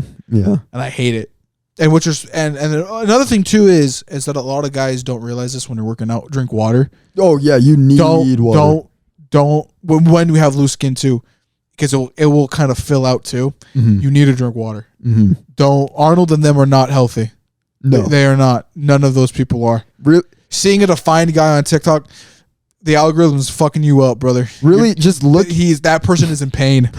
and I hate it. And which is and another thing too is that a lot of guys don't realize this when they're working out. Drink water. Oh yeah, you need water. Don't when we have loose skin too, because it will kind of fill out too. Mm-hmm. You need to drink water. Mm-hmm. Don't. Arnold and them are not healthy. No, they are not. None of those people are. Really? Seeing a defined guy on TikTok, the algorithm's fucking you up, brother. Really? Just look. That person is in pain.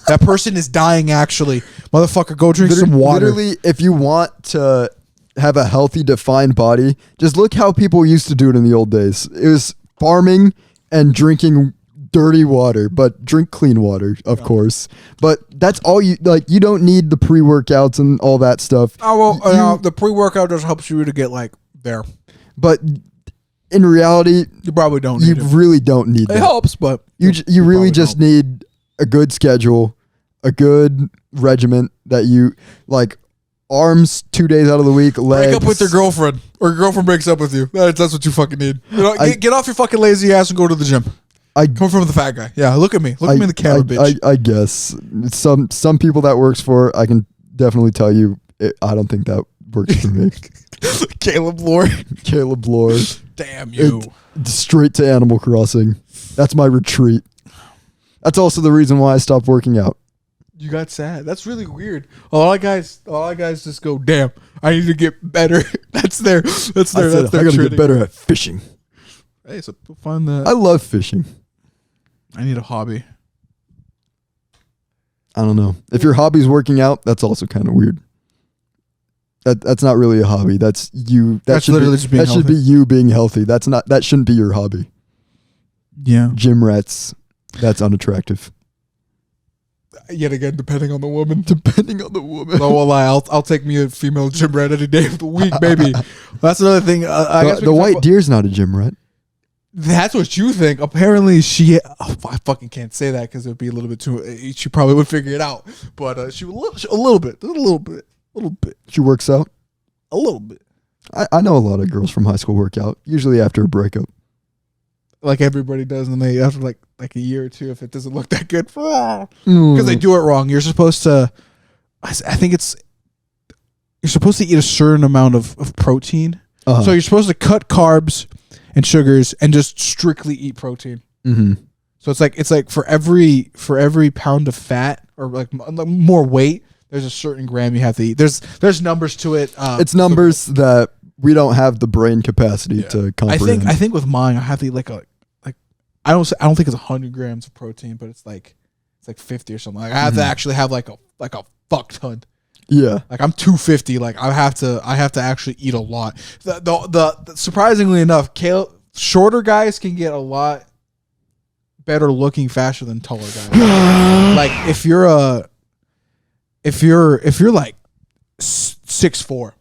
That person is dying. Actually, motherfucker, go drink some water. Literally, if you want to have a healthy, defined body, just look how people used to do it in the old days. It was farming and drinking dirty water, but drink clean water, of course. But that's all you like. You don't need the pre-workouts and all that stuff. Oh well, the pre-workout just helps you to get like there. But in reality, you probably don't. You really don't need it. It helps, but you really just need a good schedule, a good regiment that you like. Arms 2 days out of the week. Legs. Break up with your girlfriend, or your girlfriend breaks up with you. That's what you fucking need. Get off your fucking lazy ass and go to the gym. Come from the fat guy. Yeah, look at me. Look at me in the camera, bitch. I guess some people that works for. I can definitely tell you. I don't think that works for me. Caleb Lore. Damn you. Straight to Animal Crossing. That's my retreat. That's also the reason why I stopped working out. You got sad. That's really weird. A lot of guys just go, damn, I need to get better. That's their I gotta get better at fishing. Hey, so find that. I love fishing. I need a hobby. I don't know. If your hobby's working out, that's also kind of weird. That's not really a hobby. That's you. That should be you being healthy. That shouldn't be your hobby. Yeah. Gym rats. That's unattractive. Yet again, depending on the woman. No, well, I'll take me a female gym rat any day of the week, baby. That's another thing. I guess the white deer's not a gym rat. That's what you think. Apparently, I fucking can't say that because it would be a little bit too. She probably would figure it out, but she would a little bit. She works out a little bit. I know a lot of girls from high school work out, usually after a breakup. Like everybody does, and they after like a year or two, if it doesn't look that good, because they do it wrong. You're supposed to, I think you're supposed to eat a certain amount of protein. So you're supposed to cut carbs and sugars and just strictly eat protein. Mm-hmm. So it's like for every pound of fat or like more weight, there's a certain gram you have to eat. There's numbers to it. It's numbers that we don't have the brain capacity to comprehend. I think with mine, I have to eat like I don't think it's 100 grams of protein, but it's like 50 or something. Like I have to actually have like a fuck ton. Yeah. Like I'm 250. Like I have to actually eat a lot. The surprisingly enough, shorter guys can get a lot better looking faster than taller guys. Like if you're like 6'4",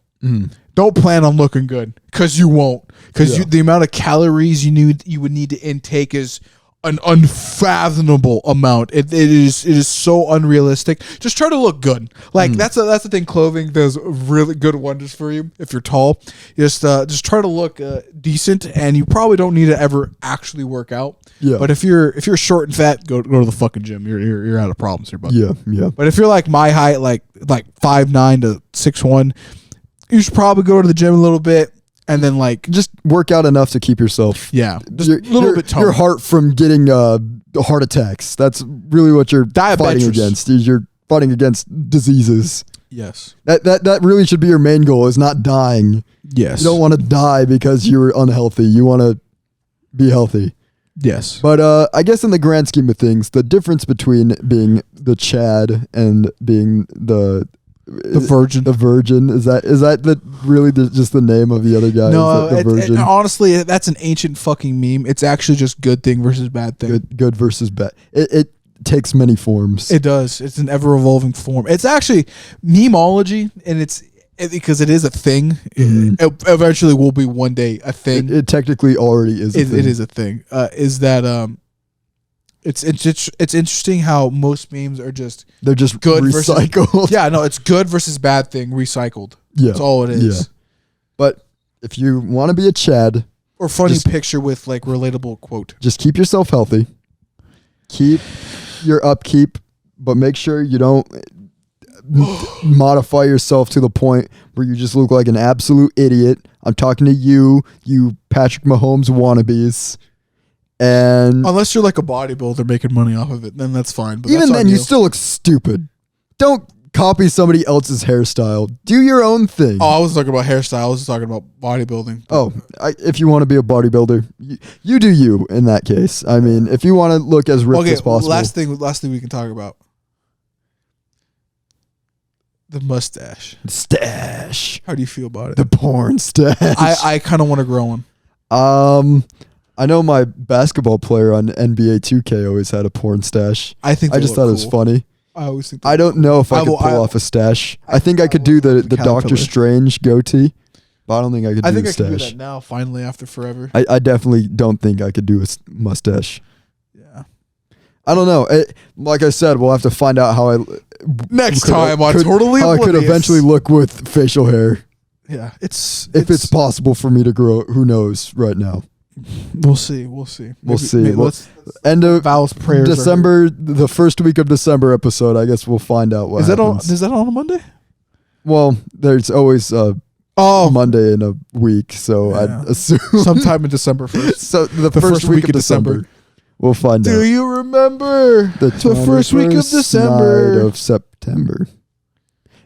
don't plan on looking good because you won't. Because the amount of calories you would need to intake is an unfathomable amount. It is so unrealistic. Just try to look good. Like that's the thing. Clothing does really good wonders for you if you're tall. Just try to look decent, and you probably don't need to ever actually work out. Yeah. But if you're short and fat, go to the fucking gym. You're out of problems here, bud. Yeah. But if you're like my height, like 5'9" to 6'1", you should probably go to the gym a little bit. And then just work out enough to keep yourself. Yeah. Just a little bit toned. Your heart from getting heart attacks. That's really what you're fighting against. You're fighting against diseases. Yes. That really should be your main goal, is not dying. Yes. You don't want to die because you're unhealthy. You want to be healthy. Yes. But I guess in the grand scheme of things, the difference between being the Chad and being the virgin. The virgin, is that just the name of the other guy? No, the virgin. Honestly, that's an ancient fucking meme. It's actually just good thing versus bad thing. Good versus bad. It takes many forms. It does. It's an ever evolving form. It's actually memeology, and because it is a thing. Mm-hmm. It eventually will be one day a thing. It technically already is. It is a thing. Is that it's interesting how most memes are they're just good recycled. It's good versus bad thing recycled. Yeah, that's all it is. Yeah. But if you want to be a Chad or funny picture with like relatable quote, just keep yourself healthy, keep your upkeep, but make sure you don't modify yourself to the point where you just look like an absolute idiot. I'm talking to you Patrick Mahomes wannabes. And unless you're like a bodybuilder making money off of it, then that's fine. But even then, you still look stupid. Don't copy somebody else's hairstyle. Do your own thing. Oh, I was talking about hairstyle. I was talking about bodybuilding. Oh, if you want to be a bodybuilder, you do you in that case. I mean, if you want to look as ripped as possible. Last thing we can talk about. The mustache. Stash. How do you feel about it? The porn stash. I kind of want to grow one. I know my basketball player on NBA 2K always had a porn stash. I just thought it was funny. I always think. I don't know if I could pull off a stash. I think I could do the Doctor Strange goatee, but I don't think I could do a stash. I can do that now, finally, after forever. I definitely don't think I could do a mustache. Yeah. I don't know. Like I said, we'll have to find out how I... Next time on Totally How I Oblivious. could eventually look with facial hair. Yeah, if it's possible for me to grow, who knows right now. We'll see. We'll see. Let's end of Val's prayers. December, the first week of December episode. I guess we'll find out what happens. Is that on a Monday? Well, there's always Monday in a week, so I'd assume sometime in December 1st. So the first week of December. We'll find out. Do you remember the first week of December? Night of September.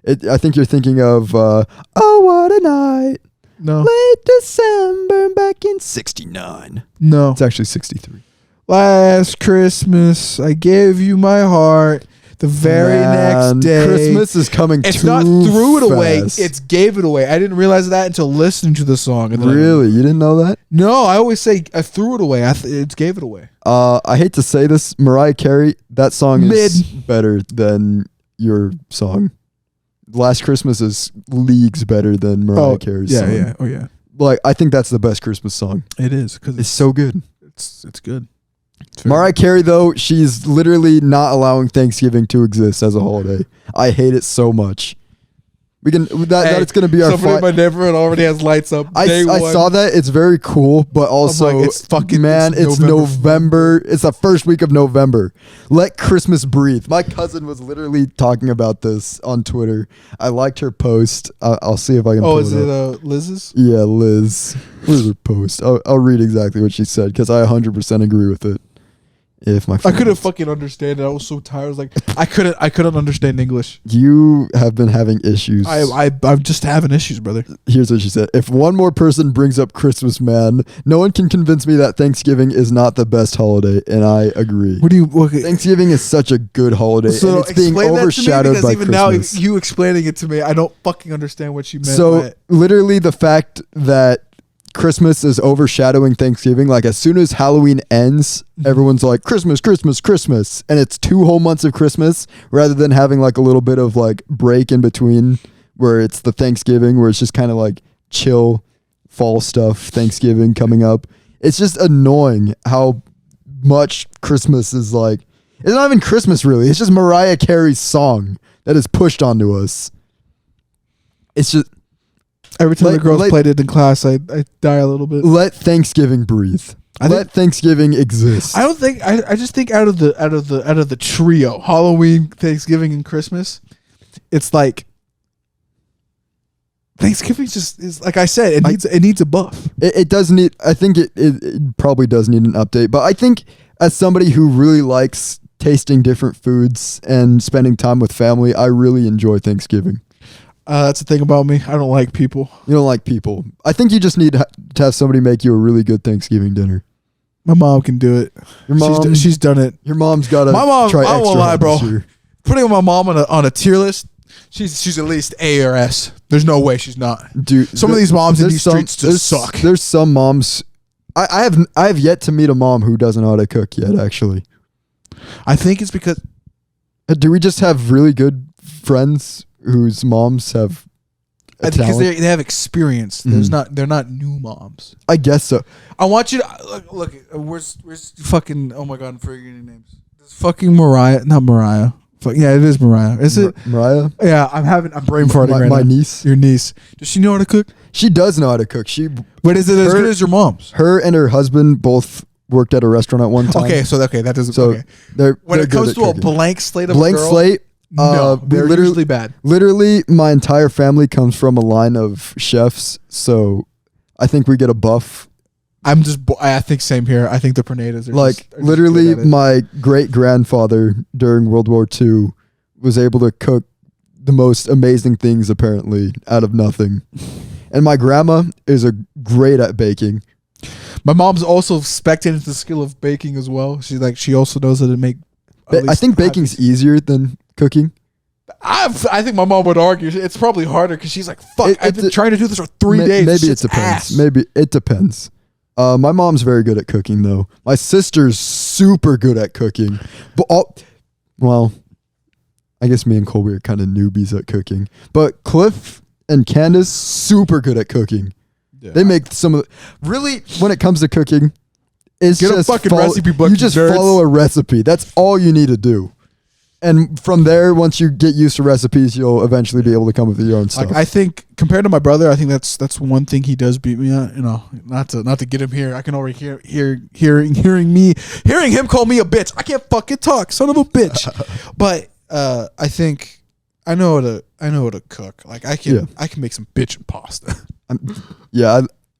I think you're thinking of Oh What a Night. No. Late December back in 69. No. It's actually 63. Last Christmas, I gave you my heart. The very next day. Christmas is coming It's too not threw it away. fast. It's gave it away. I didn't realize that until listening to the song. And then Really? You didn't know that? No, I always say I threw it away. It's gave it away. I hate to say this, Mariah Carey, that song is better than your song. Last Christmas is leagues better than Mariah Carey's song. Yeah. Oh, yeah. Like, I think that's the best Christmas song. It is. Because it's so good. It's good. Mariah Carey, though, she's literally not allowing Thanksgiving to exist as a holiday. I hate it so much. We can that's going to be our. Somebody in my neighborhood already has lights up. I saw that. It's very cool, but also, it's November. It's the first week of November. Let Christmas breathe. My cousin was literally talking about this on Twitter. I liked her post. I'll see if I can. Oh, is it Liz's? Yeah, Liz. Where's her post? I'll read exactly what she said because I 100% agree with it. If my I couldn't fucking understand it. I was so tired. I was like, I couldn't understand English. You have been having issues. I'm just having issues, brother. Here's what she said. If one more person brings up Christmas, man, no one can convince me that Thanksgiving is not the best holiday, and I agree. Thanksgiving is such a good holiday, and it's being overshadowed by even Christmas. Now, you explaining it to me, I don't fucking understand what you meant. So literally the fact that Christmas is overshadowing Thanksgiving. Like as soon as Halloween ends, everyone's like Christmas, Christmas, Christmas. And it's 2 whole months of Christmas rather than having like a little bit of like break in between where it's the Thanksgiving where it's just kind of like chill fall stuff, Thanksgiving coming up. It's just annoying how much Christmas is like, it's not even Christmas really. It's just Mariah Carey's song that is pushed onto us. It's just, every time the girls played it in class, I die a little bit. Let Thanksgiving breathe. Let Thanksgiving exist. I don't think I just think out of the trio, Halloween, Thanksgiving, and Christmas, it's like Thanksgiving just is like I said, it needs a buff. It does need. I think it probably does need an update, but I think as somebody who really likes tasting different foods and spending time with family, I really enjoy Thanksgiving. That's the thing about me. I don't like people. You don't like people. I think you just need to have somebody make you a really good Thanksgiving dinner. My mom can do it. Your mom, she's done it. Your mom's got to My mom, try I extra won't lie, hard bro. this year. Putting my mom on a tier list, she's at least A or S. There's no way she's not. Dude, some of these moms in these streets just suck. There's some moms. I have yet to meet a mom who doesn't know how to cook yet, actually. I think it's because... Do we just have really good friends whose moms have because they have experience. They're not new moms. I guess so. I want you to look. Where's fucking? Oh my god, I'm forgetting names. This fucking Mariah, not Mariah. Yeah, it is Mariah. Is it Mariah? Yeah, I'm brain farting right now. My niece. Your niece. Does she know how to cook? She does know how to cook. But is it as good as your mom's? Her and her husband both worked at a restaurant at one time. That doesn't. So okay. When it comes to cooking. a blank slate of blank a girl, slate. No, they're usually bad. Literally, my entire family comes from a line of chefs, so I think we get a buff. I think same here. I think the Prunedas are literally, my great grandfather during World War II was able to cook the most amazing things apparently out of nothing, and my grandma is great at baking. My mom's also spec'd into the skill of baking as well. She also knows how to make. I think baking's easier than cooking. I think my mom would argue it's probably harder because she's like, "Fuck, I've been trying to do this for 3 days." Maybe it depends. Ass. Maybe it depends. My mom's very good at cooking, though. My sister's super good at cooking. But I guess me and Colby are kind of newbies at cooking. But Cliff and Candace super good at cooking. Yeah. They make some of really when it comes to cooking. It's Get just a fucking recipe book. You just follow a recipe. That's all you need to do. And from there, once you get used to recipes, you'll eventually be able to come up with your own stuff. I think compared to my brother, I think that's one thing he does beat me at. You know, not to get him here. I can already hearing him call me a bitch. I can't fucking talk, son of a bitch. But I think I know how to cook. Like I can make some bitchin' pasta.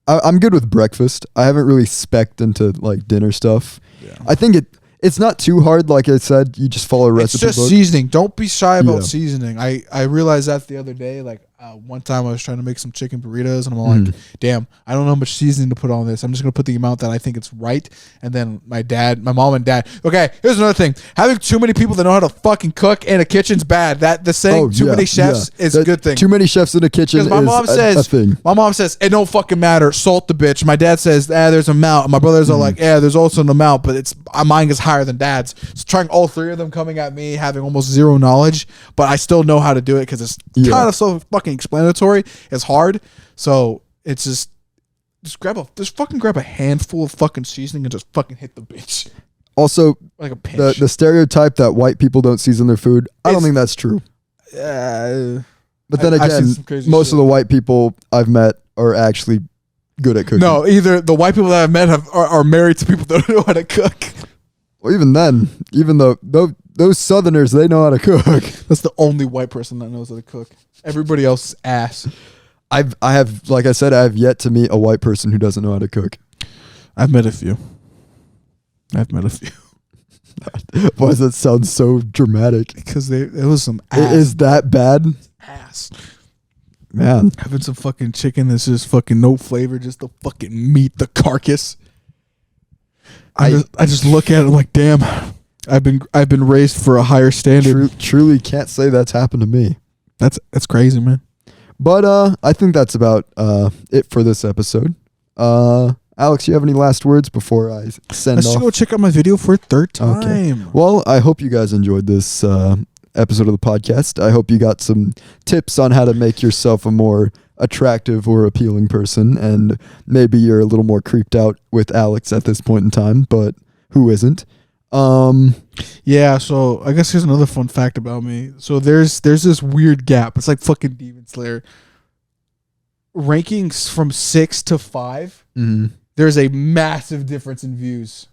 I'm good with breakfast. I haven't really spec'd into like dinner stuff. Yeah. I think it's not too hard. Like I said, you just follow a recipe book. It's just seasoning. Don't be shy about seasoning. I realized that the other day. Like one time I was trying to make some chicken burritos, and I'm like, damn, I don't know how much seasoning to put on this. I'm just going to put the amount that I think it's right. And then my mom and dad. Okay, here's another thing. Having too many people that know how to fucking cook in a kitchen's bad. Too many chefs is a good thing. Too many chefs in a kitchen is a thing. My mom says, it don't fucking matter. Salt the bitch. My dad says, there's an amount. My brothers are like, there's also an amount, but mine is higher than dad's. So trying all three of them coming at me, having almost zero knowledge, but I still know how to do it because it's kind of so fucking explanatory. It's hard, so it's just fucking grab a handful of fucking seasoning and just fucking hit the bitch. Also, like a pinch. The stereotype that white people don't season their food, I don't think that's true. But then again, most of the white people I've met are actually good at cooking. No, either the white people that I've met are married to people that don't know how to cook. Well, even then, even though those Southerners, they know how to cook. That's the only white person that knows how to cook. Everybody else is ass. I have, like I said, I have yet to meet a white person who doesn't know how to cook. I've met a few. Why does that sound so dramatic? Because it was some ass. Is that bad? Ass. Man. Having some fucking chicken that's just fucking no flavor, just the fucking meat, the carcass. I just look at it like, damn, I've been raised for a higher standard. Truly can't say that's happened to me. That's crazy, man. But I think that's about it for this episode. Alex, you have any last words before I send off? Let's go check out my video for a third time. Okay. Well, I hope you guys enjoyed this episode of the podcast. I hope you got some tips on how to make yourself a more attractive or appealing person, and maybe you're a little more creeped out with Alex at this point in time, but who isn't? Yeah, so I guess here's another fun fact about me. So there's this weird gap. It's like fucking Demon Slayer. Rankings from 6 to 5, there's a massive difference in views.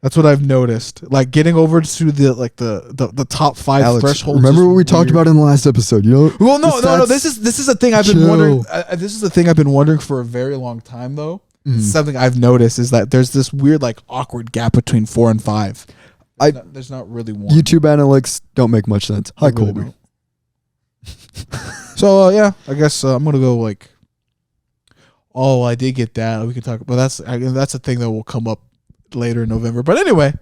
That's what I've noticed. Like getting over to the top 5 Alex, threshold. Remember what we talked about in the last episode? You know. Well, no. This is a thing I've been wondering. This is the thing I've been wondering for a very long time, though. something I've noticed is that there's this weird like awkward gap between 4 and 5. There's not really one. YouTube analytics don't make much sense. Hi, They really Colby. don't. So yeah, I guess I'm gonna go like. Oh, I did get that. We could talk, but that's a thing that will come up later in November. But anyway,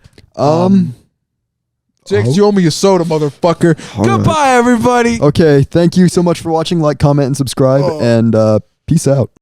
Jake, you owe me a soda, motherfucker. All Goodbye, everybody. Okay, thank you so much for watching. Like, comment, and subscribe, and peace out.